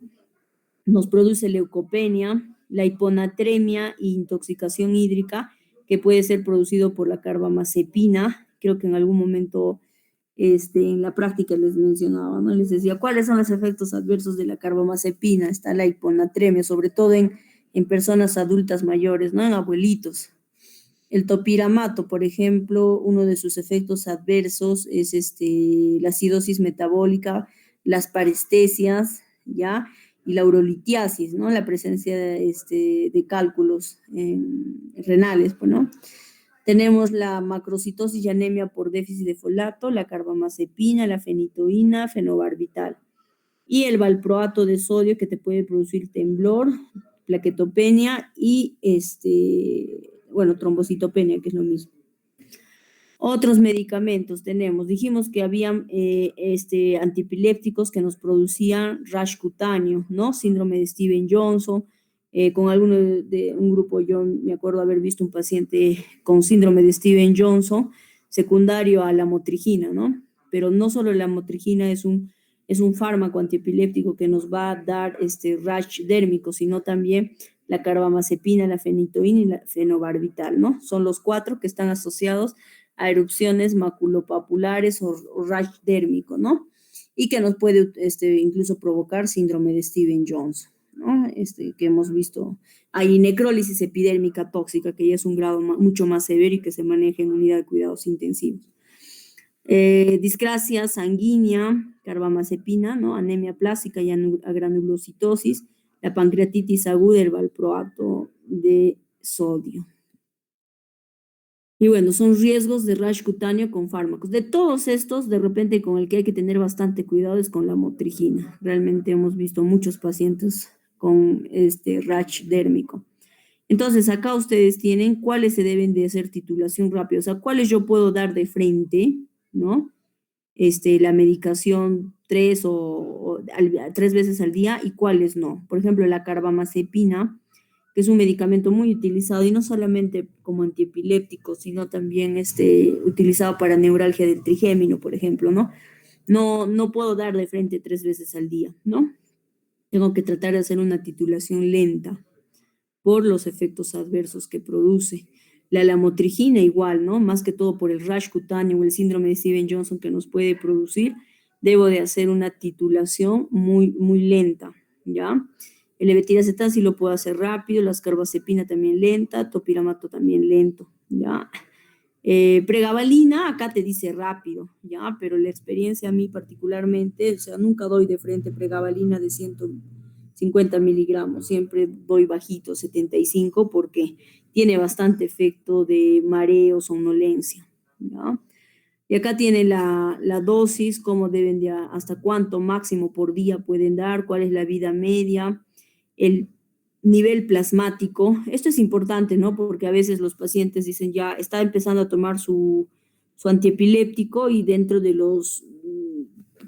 Nos produce leucopenia, la hiponatremia e intoxicación hídrica, que puede ser producido por la carbamazepina. Creo que en algún momento en la práctica les mencionaba, ¿no? Les decía, ¿cuáles son los efectos adversos de la carbamazepina? Está la hiponatremia, sobre todo en personas adultas mayores, ¿no? En abuelitos. El topiramato, por ejemplo, uno de sus efectos adversos es la acidosis metabólica, las parestesias, ¿ya? Y la urolitiasis, ¿no? La presencia de cálculos renales, pues, ¿no? Tenemos la macrocitosis y anemia por déficit de folato, la carbamazepina, la fenitoína, fenobarbital. Y el valproato de sodio, que te puede producir temblor, plaquetopenia y trombocitopenia, que es lo mismo. Otros medicamentos dijimos que habían antiepilépticos que nos producían rash cutáneo, ¿no? Síndrome de Stevens-Johnson, con un grupo, yo me acuerdo haber visto un paciente con síndrome de Stevens-Johnson, secundario a la motrigina, ¿no? Pero no solo la motrigina es un fármaco antiepiléptico que nos va a dar rash dérmico, sino también la carbamazepina, la fenitoína y la fenobarbital, ¿no? Son los 4 que están asociados a erupciones maculopapulares o rash dérmico, ¿no? Y que nos puede incluso provocar síndrome de Stevens-Johnson, ¿no? Que hemos visto. Hay necrólisis epidérmica tóxica, que ya es un grado mucho más severo y que se maneja en unidad de cuidados intensivos. Discrasia sanguínea, carbamazepina, ¿no? Anemia plástica y agranulocitosis, la pancreatitis aguda, el valproato de sodio. Y bueno, son riesgos de rash cutáneo con fármacos. De todos estos, de repente con el que hay que tener bastante cuidado es con la motrigina. Realmente hemos visto muchos pacientes con rash dérmico. Entonces, acá ustedes tienen cuáles se deben de hacer titulación rápida, o sea, cuáles yo puedo dar de frente, ¿no? La medicación 3 veces al día y cuáles no. Por ejemplo, la carbamazepina, que es un medicamento muy utilizado y no solamente como antiepiléptico, sino también utilizado para neuralgia del trigémino, por ejemplo, ¿no? No puedo dar de frente 3 veces al día, ¿no? Tengo que tratar de hacer una titulación lenta por los efectos adversos que produce. La lamotrigina igual, ¿no? Más que todo por el rash cutáneo o el síndrome de Stevens-Johnson que nos puede producir, debo de hacer una titulación muy, muy lenta, ¿ya? El levetiracetam sí lo puedo hacer rápido, la carbamazepina también lenta, topiramato también lento, ¿ya? Pregabalina, acá te dice rápido, ¿ya? Pero la experiencia a mí particularmente, o sea, nunca doy de frente pregabalina de 150 miligramos, siempre doy bajito, 75, porque tiene bastante efecto de mareo, somnolencia, ¿ya? Y acá tiene la dosis, cómo deben de, hasta cuánto máximo por día pueden dar, cuál es la vida media, el nivel plasmático. Esto es importante, ¿no? Porque a veces los pacientes dicen, ya está empezando a tomar su antiepiléptico y dentro de los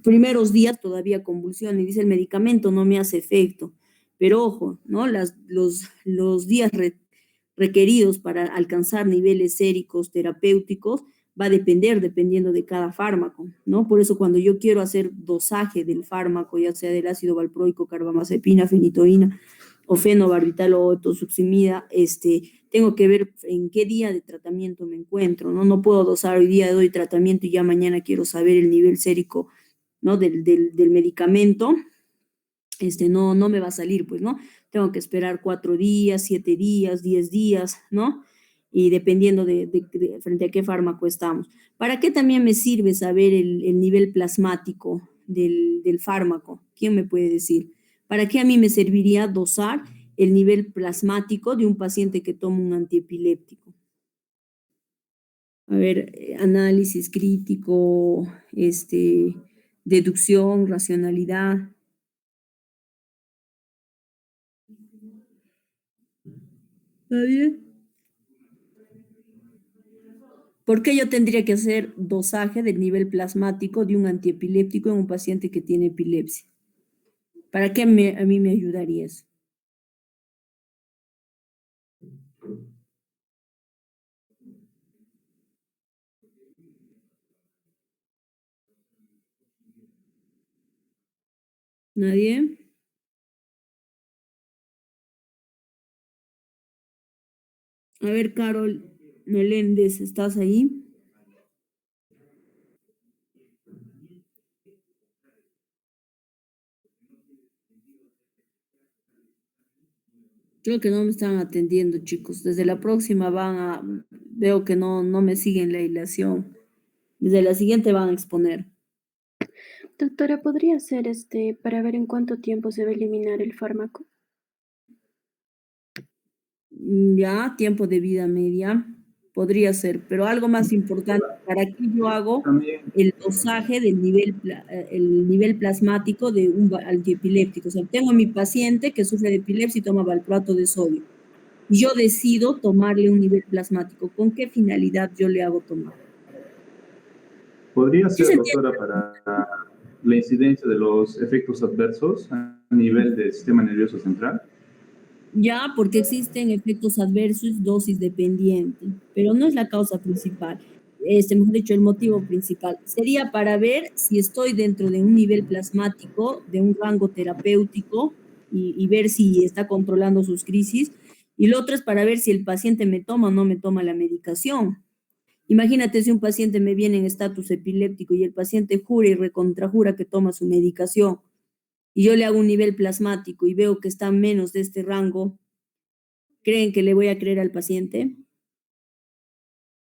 primeros días todavía convulsión y dice el medicamento no me hace efecto. Pero ojo, ¿no? Los días requeridos para alcanzar niveles séricos terapéuticos va a dependiendo de cada fármaco, ¿no? Por eso cuando yo quiero hacer dosaje del fármaco, ya sea del ácido valproico, carbamazepina, fenitoína o fenobarbital o tosuximida, tengo que ver en qué día de tratamiento me encuentro, ¿no? No puedo dosar hoy día, doy tratamiento y ya mañana quiero saber el nivel sérico, ¿no? del medicamento, no me va a salir, pues, ¿no? Tengo que esperar 4 días, 7 días, 10 días, ¿no? Y dependiendo de frente a qué fármaco estamos. ¿Para qué también me sirve saber el nivel plasmático del fármaco? ¿Quién me puede decir? ¿Para qué a mí me serviría dosar el nivel plasmático de un paciente que toma un antiepiléptico. A ver, análisis crítico, deducción, racionalidad. ¿Está bien? ¿Por qué yo tendría que hacer dosaje del nivel plasmático de un antiepiléptico en un paciente que tiene epilepsia? ¿Para qué a mí me ayudaría eso? ¿Nadie? A ver, Carol Meléndez, ¿estás ahí? Creo que no me están atendiendo, chicos. Desde la próxima veo que no me siguen la hilación. Desde la siguiente van a exponer. Doctora, ¿podría ser para ver en cuánto tiempo se va a eliminar el fármaco? Ya, tiempo de vida media, podría ser, pero algo más importante, ¿para qué yo hago el dosaje del el nivel plasmático de un antiepiléptico? O sea, tengo a mi paciente que sufre de epilepsia y toma valproato de sodio. Y yo decido tomarle un nivel plasmático. ¿Con qué finalidad yo le hago tomar? ¿Podría ser, doctora, para la incidencia de los efectos adversos a nivel del sistema nervioso central? Ya, porque existen efectos adversos, dosis dependiente, pero no es la causa principal. Mejor dicho, el motivo principal. Sería para ver si estoy dentro de un nivel plasmático, de un rango terapéutico, y ver si está controlando sus crisis. Y lo otro es para ver si el paciente me toma o no me toma la medicación. Imagínate si un paciente me viene en estatus epiléptico y el paciente jura y recontrajura que toma su medicación, y yo le hago un nivel plasmático y veo que está menos de este rango, ¿creen que le voy a creer al paciente?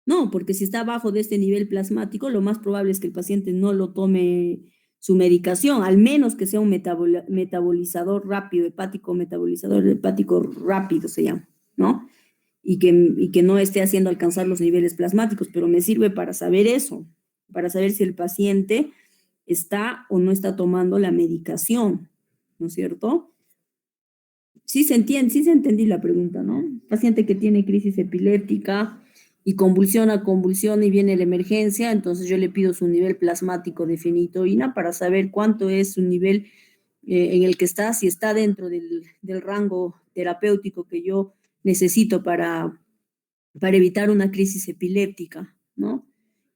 No, porque si está abajo de este nivel plasmático, lo más probable es que el paciente no lo tome su medicación, al menos que sea un metabolizador rápido, metabolizador hepático rápido se llama, ¿no? Y que no esté haciendo alcanzar los niveles plasmáticos, pero me sirve para saber eso, para saber si el paciente está o no está tomando la medicación, ¿no es cierto? Sí se entiende, sí se entendí la pregunta, ¿no? Paciente que tiene crisis epiléptica y convulsiona y viene la emergencia, entonces yo le pido su nivel plasmático de fenitoína para saber cuánto es su nivel en el que está, si está dentro del rango terapéutico que yo necesito para evitar una crisis epiléptica, ¿no?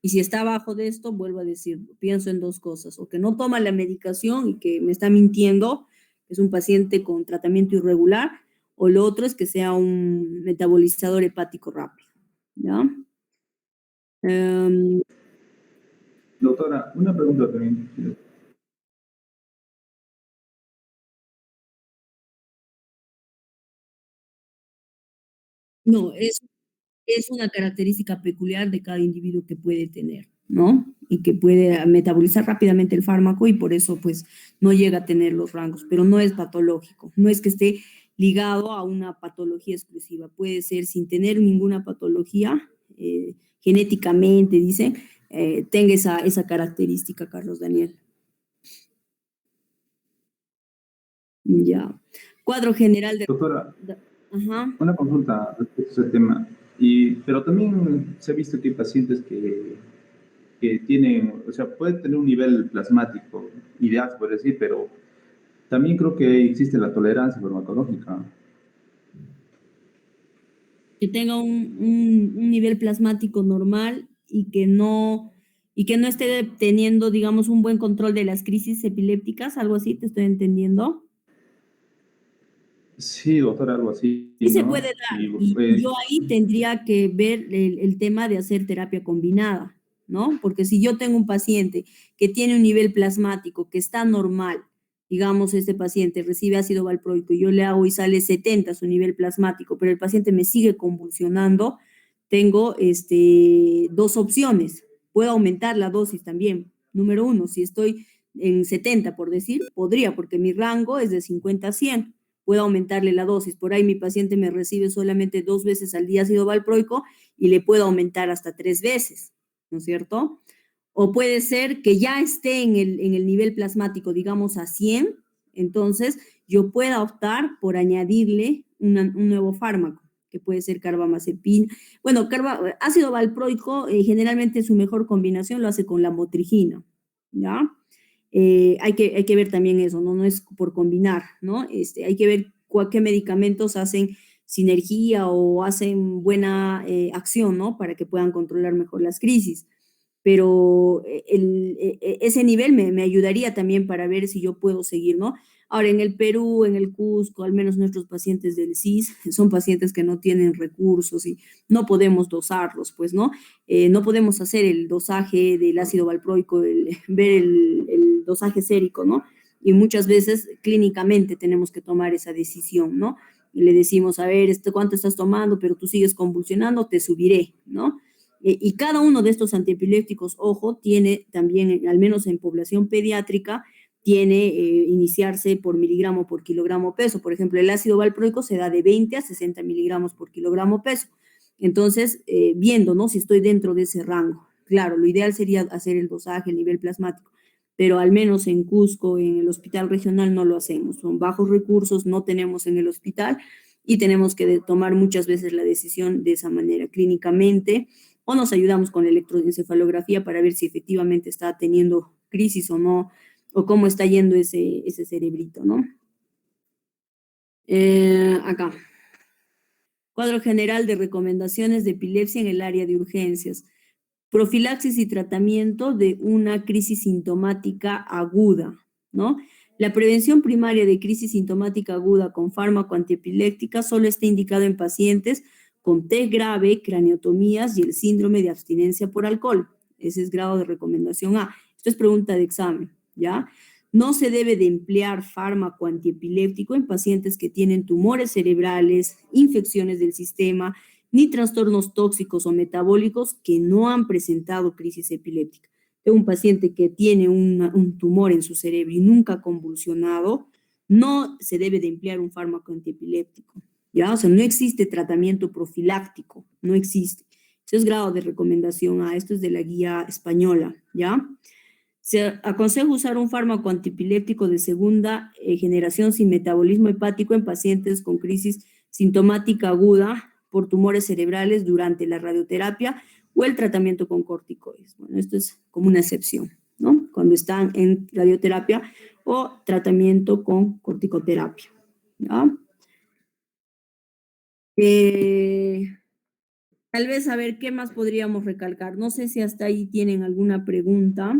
Y si está abajo de esto, vuelvo a decir, pienso en dos cosas, o que no toma la medicación y que me está mintiendo, es un paciente con tratamiento irregular, o lo otro es que sea un metabolizador hepático rápido, ¿ya? Doctora, una pregunta también. No, es una característica peculiar de cada individuo que puede tener, ¿no? Y que puede metabolizar rápidamente el fármaco y por eso, pues, no llega a tener los rangos, pero no es patológico, no es que esté ligado a una patología exclusiva, puede ser sin tener ninguna patología, genéticamente, dicen, tenga esa característica, Carlos Daniel. Ya. Cuadro general de... Doctora, Ajá. una consulta respecto a ese tema. Pero también se ha visto que hay pacientes que tienen, o sea, pueden tener un nivel plasmático ideal, se puede decir, pero también creo que existe la tolerancia farmacológica. Que tenga un nivel plasmático normal y que no esté teniendo, digamos, un buen control de las crisis epilépticas, algo así, ¿te estoy entendiendo? Sí, doctora, algo así, Sí se ¿no? puede dar. Y, Y yo ahí tendría que ver el tema de hacer terapia combinada, ¿no? Porque si yo tengo un paciente que tiene un nivel plasmático que está normal, digamos, este paciente recibe ácido valproico y yo le hago y sale 70 su nivel plasmático, pero el paciente me sigue convulsionando, tengo dos opciones. Puedo aumentar la dosis también. Número uno, si estoy en 70, por decir, podría, porque mi rango es de 50 a 100. puedo aumentarle la dosis. Por ahí mi paciente me recibe solamente 2 veces al día ácido valproico y le puedo aumentar hasta 3 veces, ¿no es cierto? O puede ser que ya esté en el nivel plasmático, digamos a 100, entonces yo pueda optar por añadirle un nuevo fármaco, que puede ser carbamazepina. Bueno, ácido valproico generalmente su mejor combinación lo hace con la motrigina, ¿ya? Hay que ver también eso, ¿no? No es por combinar, ¿no? Hay que ver qué medicamentos hacen sinergia o hacen buena acción, ¿no? Para que puedan controlar mejor las crisis. Pero ese nivel me ayudaría también para ver si yo puedo seguir, ¿no? Ahora, en el Perú, en el Cusco, al menos nuestros pacientes del CIS son pacientes que no tienen recursos y no podemos dosarlos, pues, ¿no? No podemos hacer el dosaje del ácido valproico, ver el dosaje sérico, ¿no? Y muchas veces clínicamente tenemos que tomar esa decisión, ¿no? Y le decimos, a ver, ¿cuánto estás tomando? Pero tú sigues convulsionando, te subiré, ¿no? Y cada uno de estos antiepilépticos, ojo, tiene también, al menos en población pediátrica, tiene iniciarse por miligramo por kilogramo peso. Por ejemplo, el ácido valproico se da de 20 a 60 miligramos por kilogramo peso. Entonces, viendo, ¿no? Si estoy dentro de ese rango. Claro, lo ideal sería hacer el dosaje, el nivel plasmático, pero al menos en Cusco, en el hospital regional, no lo hacemos. Son bajos recursos, no tenemos en el hospital y tenemos que tomar muchas veces la decisión de esa manera, clínicamente, o nos ayudamos con la electroencefalografía para ver si efectivamente está teniendo crisis o no, o cómo está yendo ese cerebrito, ¿no? Acá. Cuadro general de recomendaciones de epilepsia en el área de urgencias. Profilaxis y tratamiento de una crisis sintomática aguda, ¿no? La prevención primaria de crisis sintomática aguda con fármaco antiepiléptica solo está indicado en pacientes con TEG grave, craniotomías y el síndrome de abstinencia por alcohol. Ese es grado de recomendación A. Esto es pregunta de examen, ¿ya? No se debe de emplear fármaco antiepiléptico en pacientes que tienen tumores cerebrales, infecciones del sistema, ni trastornos tóxicos o metabólicos que no han presentado crisis epiléptica. Tengo un paciente que tiene un tumor en su cerebro y nunca ha convulsionado, no se debe de emplear un fármaco antiepiléptico, ¿ya? O sea, no existe tratamiento profiláctico, no existe. Eso es grado de recomendación A, esto es de la guía española, ¿ya? Se aconseja usar un fármaco antiepiléptico de segunda generación sin metabolismo hepático en pacientes con crisis sintomática aguda por tumores cerebrales durante la radioterapia o el tratamiento con corticoides. Bueno, esto es como una excepción, ¿no? Cuando están en radioterapia o tratamiento con corticoterapia, ¿ya? Tal vez a ver qué más podríamos recalcar. No sé si hasta ahí tienen alguna pregunta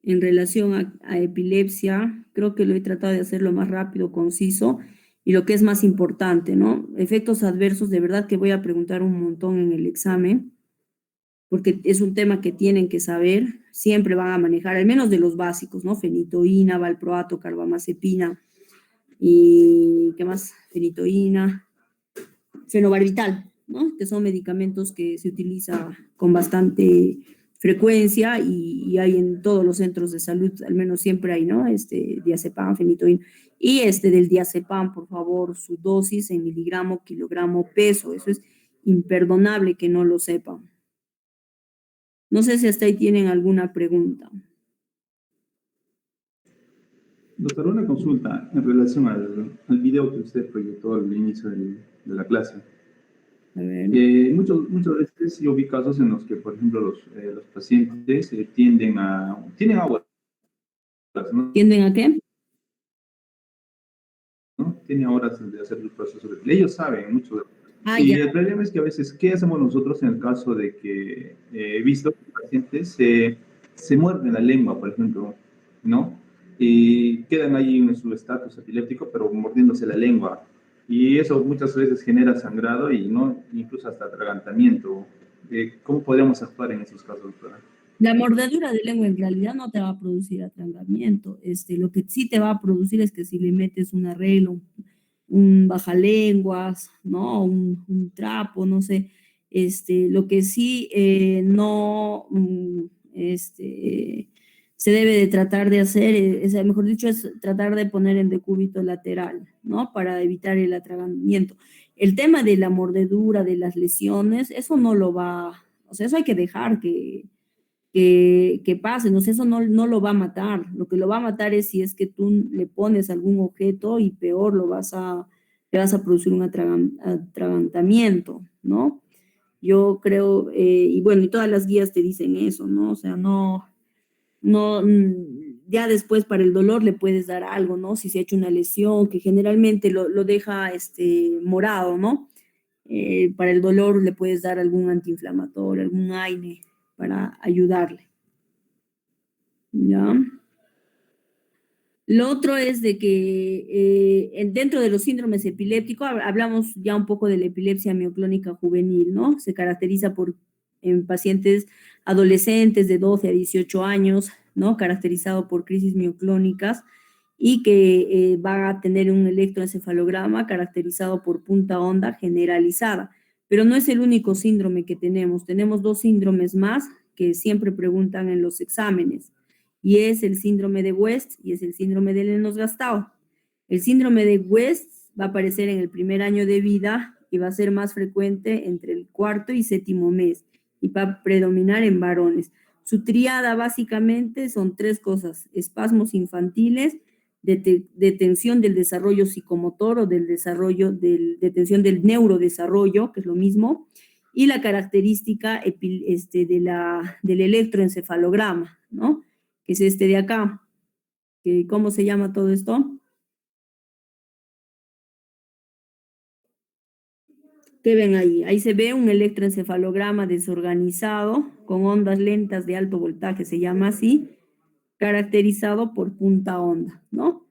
en relación a epilepsia. Creo que lo he tratado de hacer lo más rápido, conciso, y lo que es más importante, ¿no? Efectos adversos, de verdad que voy a preguntar un montón en el examen, porque es un tema que tienen que saber, siempre van a manejar, al menos de los básicos, ¿no? Fenitoína, valproato, carbamazepina, y ¿qué más? Fenitoína, fenobarbital, ¿no? Que son medicamentos que se utilizan con bastante frecuencia y hay en todos los centros de salud, al menos siempre hay, ¿no? Diazepam, fenitoína. Y del diazepam, por favor, su dosis en miligramo, kilogramo, peso. Eso es imperdonable que no lo sepan. No sé si hasta ahí tienen alguna pregunta. Doctor, una consulta en relación al video que usted proyectó al inicio de la clase. A ver. Muchas veces yo vi casos en los que, por ejemplo, los pacientes tienen agua, ¿no? ¿Tienden a qué? ¿No? Tienen horas de hacer los procesos. Ellos saben mucho de... Y el problema es que a veces, ¿qué hacemos nosotros en el caso de que he visto que pacientes se muerden la lengua, por ejemplo, ¿no? Y quedan ahí en su estatus epiléptico, pero mordiéndose la lengua. Y eso muchas veces genera sangrado y no, incluso hasta atragantamiento. ¿Cómo podríamos actuar en esos casos, doctora? La mordedura de lengua en realidad no te va a producir atragantamiento. Lo que sí te va a producir es que si le metes un arreglo, un bajalenguas, ¿no? Un trapo, no sé. Lo que sí no se debe de tratar de hacer, mejor dicho, es tratar de poner en decúbito lateral, ¿no? Para evitar el atragantamiento. El tema de la mordedura, de las lesiones, eso no lo va, o sea, eso hay que dejar que pase, no sé, eso no lo va a matar. Lo que lo va a matar es si es que tú le pones algún objeto y peor le vas a producir un atragantamiento, ¿no? Yo creo, y bueno, y todas las guías te dicen eso, ¿no? O sea, ya después para el dolor le puedes dar algo, ¿no? Si se ha hecho una lesión, que generalmente lo deja morado, ¿no? Para el dolor le puedes dar algún antiinflamatorio, algún AINE para ayudarle, ¿ya? Lo otro es de que dentro de los síndromes epilépticos, hablamos ya un poco de la epilepsia mioclónica juvenil, ¿no? Se caracteriza en pacientes adolescentes de 12 a 18 años, ¿no? Caracterizado por crisis mioclónicas y que va a tener un electroencefalograma caracterizado por punta onda generalizada. Pero no es el único síndrome que tenemos. Tenemos 2 síndromes más que siempre preguntan en los exámenes, y es el síndrome de West y es el síndrome de Lennox-Gastaut. El síndrome de West va a aparecer en el primer año de vida y va a ser más frecuente entre el 4º y 7º mes y va a predominar en varones. Su tríada básicamente son 3 cosas: espasmos infantiles, detención del desarrollo psicomotor o detención del neurodesarrollo, que es lo mismo, y la característica del electroencefalograma, ¿no? Que es este de acá. ¿Cómo se llama todo esto? ¿Qué ven ahí? Ahí se ve un electroencefalograma desorganizado con ondas lentas de alto voltaje, se llama así, caracterizado por punta onda, ¿no?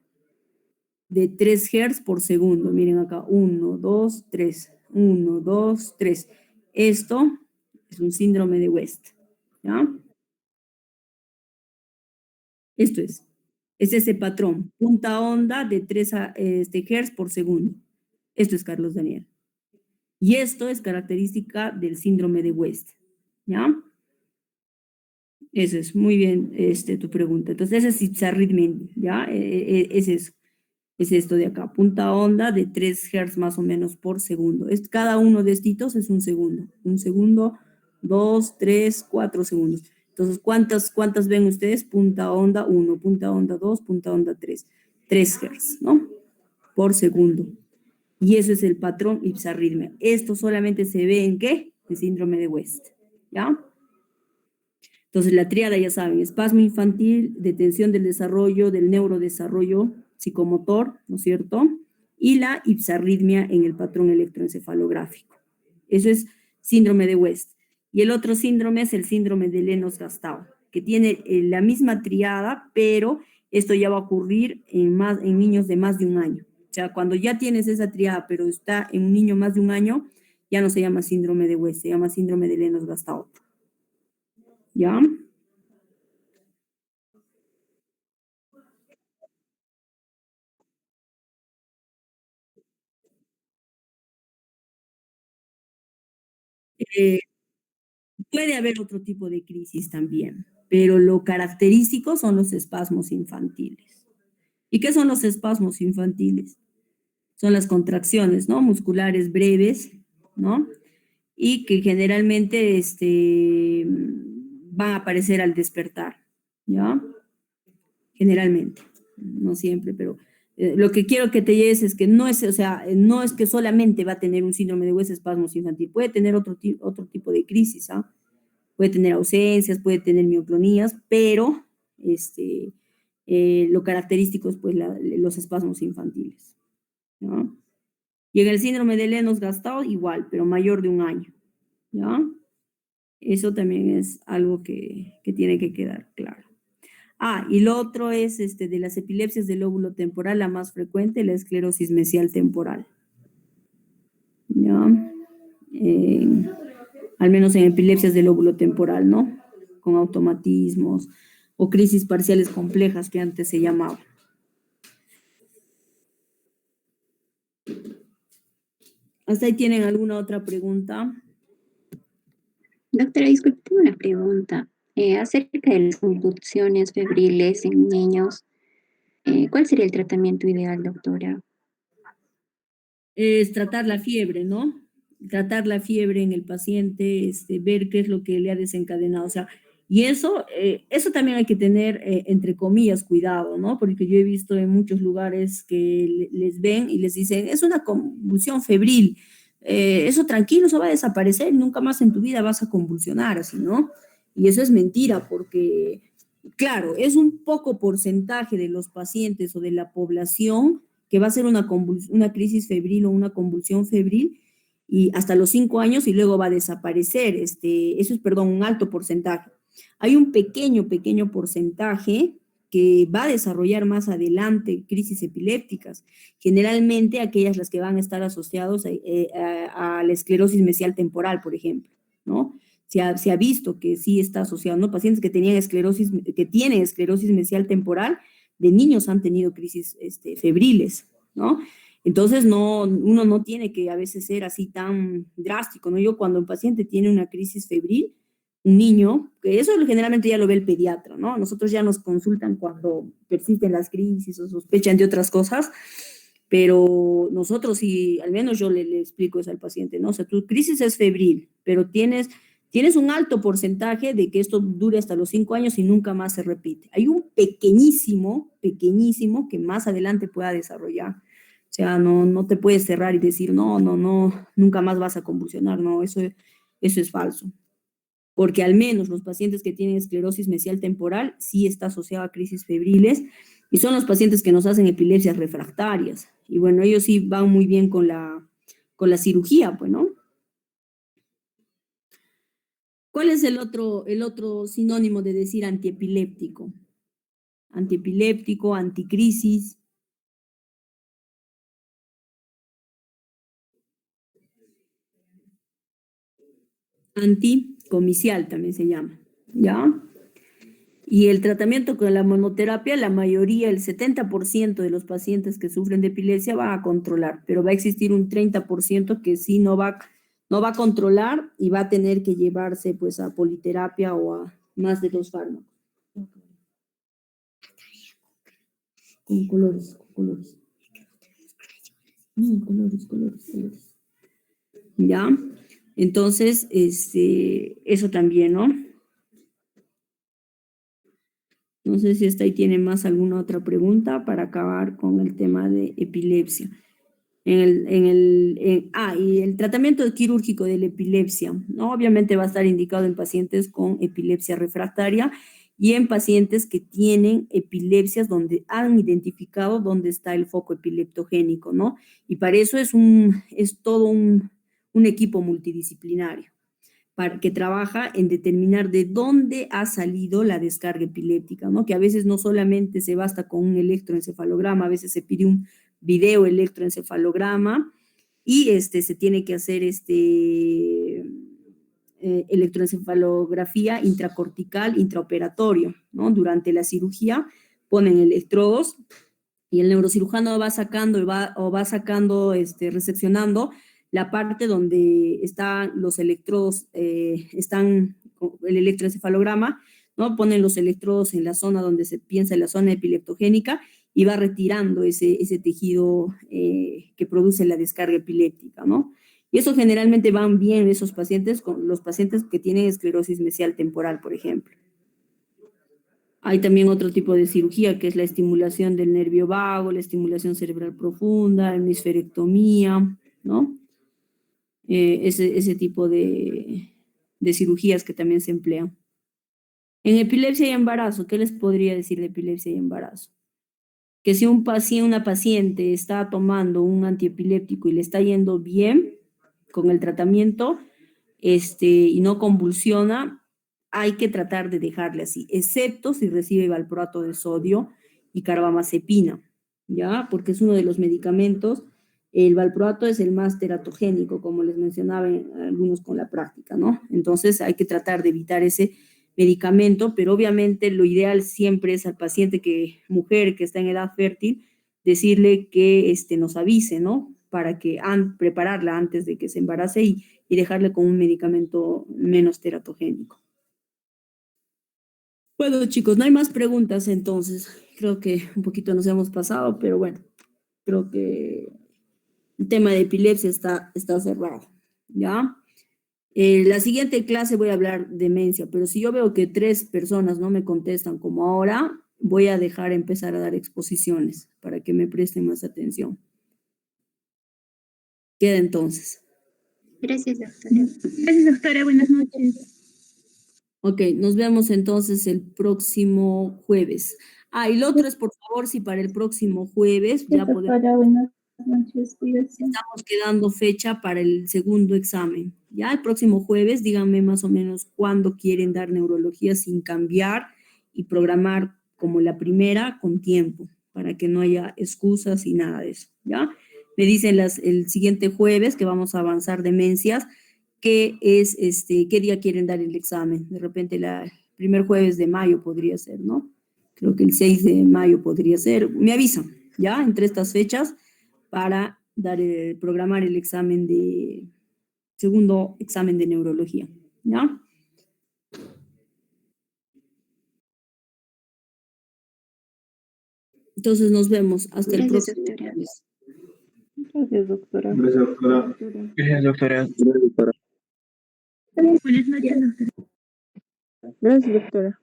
De 3 Hz por segundo. Miren acá, 1, 2, 3, 1, 2, 3. Esto es un síndrome de West, ¿ya? Esto es ese patrón, punta onda de 3 Hz por segundo. Esto es, Carlos Daniel. Y esto es característica del síndrome de West, ¿ya? Eso es, muy bien tu pregunta. Entonces, ese es ipsarritmia, ¿ya? Es eso. Es esto de acá, punta onda de 3 Hz más o menos por segundo. Cada uno de estos es un segundo. 1 segundo, 2, 3, 4 segundos. Entonces, ¿cuántas ven ustedes? Punta onda 1, punta onda 2, punta onda 3. 3 Hz, ¿no? Por segundo. Y eso es el patrón ipsarritmia. Esto solamente se ve en ¿qué? El síndrome de West, ¿ya? Entonces, la tríada, ya saben, espasmo infantil, detención del desarrollo, del neurodesarrollo psicomotor, ¿no es cierto? Y la ipsarritmia en el patrón electroencefalográfico. Eso es síndrome de West. Y el otro síndrome es el síndrome de Lennox-Gastaut, que tiene la misma tríada, pero esto ya va a ocurrir en niños de más de 1 año. O sea, cuando ya tienes esa tríada, pero está en un niño más de 1 año, ya no se llama síndrome de West, se llama síndrome de Lennox-Gastaut. ¿Ya? Puede haber otro tipo de crisis también, pero lo característico son los espasmos infantiles. ¿Y qué son los espasmos infantiles? Son las contracciones, ¿no? Musculares breves, ¿no? Y que generalmente van a aparecer al despertar, ¿ya? Generalmente, no siempre, pero lo que quiero que te lleves es que no es, o sea, no es que solamente va a tener un síndrome de West espasmos infantil, puede tener otro tipo de crisis, ¿ah? Puede tener ausencias, puede tener mioclonías, pero lo característico es pues los espasmos infantiles, ¿no? Y en el síndrome de Lennox-Gastaut igual, pero mayor de 1 año, ¿ya? Eso también es algo que tiene que quedar claro. Y lo otro es de las epilepsias del lóbulo temporal, la más frecuente, la esclerosis mesial temporal, ¿ya? Al menos en epilepsias del lóbulo temporal, ¿no? Con automatismos o crisis parciales complejas que antes se llamaban. ¿Hasta ahí tienen alguna otra pregunta? Doctora, disculpe, tengo una pregunta. Acerca de las convulsiones febriles en niños, ¿cuál sería el tratamiento ideal, doctora? Es tratar la fiebre, ¿no? Tratar la fiebre en el paciente, ver qué es lo que le ha desencadenado. O sea, y eso también hay que tener, entre comillas, cuidado, ¿no? Porque yo he visto en muchos lugares que les ven y les dicen, es una convulsión febril, eso tranquilo, eso va a desaparecer, nunca más en tu vida vas a convulsionar así, ¿no? Y eso es mentira porque, claro, es un poco porcentaje de los pacientes o de la población que va a ser una crisis febril o una convulsión febril y hasta los 5 años y luego va a desaparecer. Eso es, perdón, un alto porcentaje. Hay un pequeño porcentaje que va a desarrollar más adelante crisis epilépticas, generalmente aquellas las que van a estar asociados a la esclerosis mesial temporal, por ejemplo, ¿no? Se ha visto que sí está asociado, ¿no? Pacientes que tienen esclerosis mesial temporal, de niños han tenido crisis febriles, ¿no? Entonces, uno no tiene que a veces ser así tan drástico, ¿no? Yo cuando un paciente tiene una crisis febril, un niño, que eso generalmente ya lo ve el pediatra, ¿no? Nosotros ya nos consultan cuando persisten las crisis o sospechan de otras cosas, pero nosotros sí, al menos yo le explico eso al paciente, ¿no? O sea, tu crisis es febril, pero tienes un alto porcentaje de que esto dure hasta los 5 años y nunca más se repite. Hay un pequeñísimo que más adelante pueda desarrollar. O sea, no te puedes cerrar y decir, no, nunca más vas a convulsionar. No, eso es falso. Porque al menos los pacientes que tienen esclerosis mesial temporal sí está asociado a crisis febriles y son los pacientes que nos hacen epilepsias refractarias. Y bueno, ellos sí van muy bien con la cirugía, pues, ¿no? ¿Cuál es el otro sinónimo de decir antiepiléptico? Antiepiléptico, anticrisis. Anticomicial también se llama, ¿ya? Y el tratamiento con la monoterapia, la mayoría, el 70% de los pacientes que sufren de epilepsia van a controlar, pero va a existir un 30% que sí no va a controlar y va a tener que llevarse pues a politerapia o a más de 2 fármacos. Con colores. No, colores. ¿Ya? Entonces, eso también, ¿no? No sé si ahí tiene más alguna otra pregunta para acabar con el tema de epilepsia. Y el tratamiento quirúrgico de la epilepsia, ¿no? Obviamente va a estar indicado en pacientes con epilepsia refractaria y en pacientes que tienen epilepsias donde han identificado dónde está el foco epileptogénico, ¿no? Y para eso es todo un equipo multidisciplinario que trabaja en determinar de dónde ha salido la descarga epiléptica, ¿no? Que a veces no solamente se basta con un electroencefalograma, a veces se pide un video electroencefalograma y se tiene que hacer electroencefalografía intracortical, intraoperatorio, ¿no? Durante la cirugía ponen electrodos y el neurocirujano va sacando, reseccionando la parte donde están los electrodos, están el electroencefalograma, ¿no? Ponen los electrodos en la zona donde se piensa en la zona epileptogénica y va retirando ese tejido que produce la descarga epiléptica, ¿no? Y eso generalmente van bien esos pacientes, con los pacientes que tienen esclerosis mesial temporal, por ejemplo. Hay también otro tipo de cirugía que es la estimulación del nervio vago, la estimulación cerebral profunda, hemisferectomía, ¿no? Ese tipo de cirugías que también se emplean. En epilepsia y embarazo, ¿qué les podría decir de epilepsia y embarazo? Que si una paciente está tomando un antiepiléptico y le está yendo bien con el tratamiento y no convulsiona, hay que tratar de dejarle así, excepto si recibe valproato de sodio y carbamazepina, ¿ya? Porque es uno de los medicamentos. El valproato es el más teratogénico, como les mencionaba algunos con la práctica, ¿no? Entonces hay que tratar de evitar ese medicamento, pero obviamente lo ideal siempre es al paciente mujer que está en edad fértil, decirle que nos avise, ¿no? Para que prepararla antes de que se embarace y dejarle con un medicamento menos teratogénico. Bueno, chicos, no hay más preguntas entonces. Creo que un poquito nos hemos pasado, pero bueno, creo que el tema de epilepsia está cerrado, ¿ya? La siguiente clase voy a hablar de demencia, pero si yo veo que 3 personas no me contestan como ahora, voy a dejar empezar a dar exposiciones para que me presten más atención. Queda entonces. Gracias, doctora. Gracias, doctora. Buenas noches. Ok, nos vemos entonces el próximo jueves. Ah, y lo otro es, por favor, si para el próximo jueves ya podemos... Doctora, buenas noches. Cuídese. Estamos quedando fecha para el segundo examen. Ya el próximo jueves, díganme más o menos cuándo quieren dar neurología sin cambiar y programar como la primera con tiempo, para que no haya excusas y nada de eso, ¿ya? Me dicen el siguiente jueves que vamos a avanzar demencias, qué es qué día quieren dar el examen. De repente el primer jueves de mayo podría ser, ¿no? Creo que el 6 de mayo podría ser. Me avisan, ¿ya? Entre estas fechas para programar el segundo examen de neurología, ¿ya? Entonces nos vemos hasta el Gracias, próximo doctora. jueves. Gracias, doctora. Gracias, doctora. Gracias, doctora. Buenas noches, doctora. Gracias, doctora.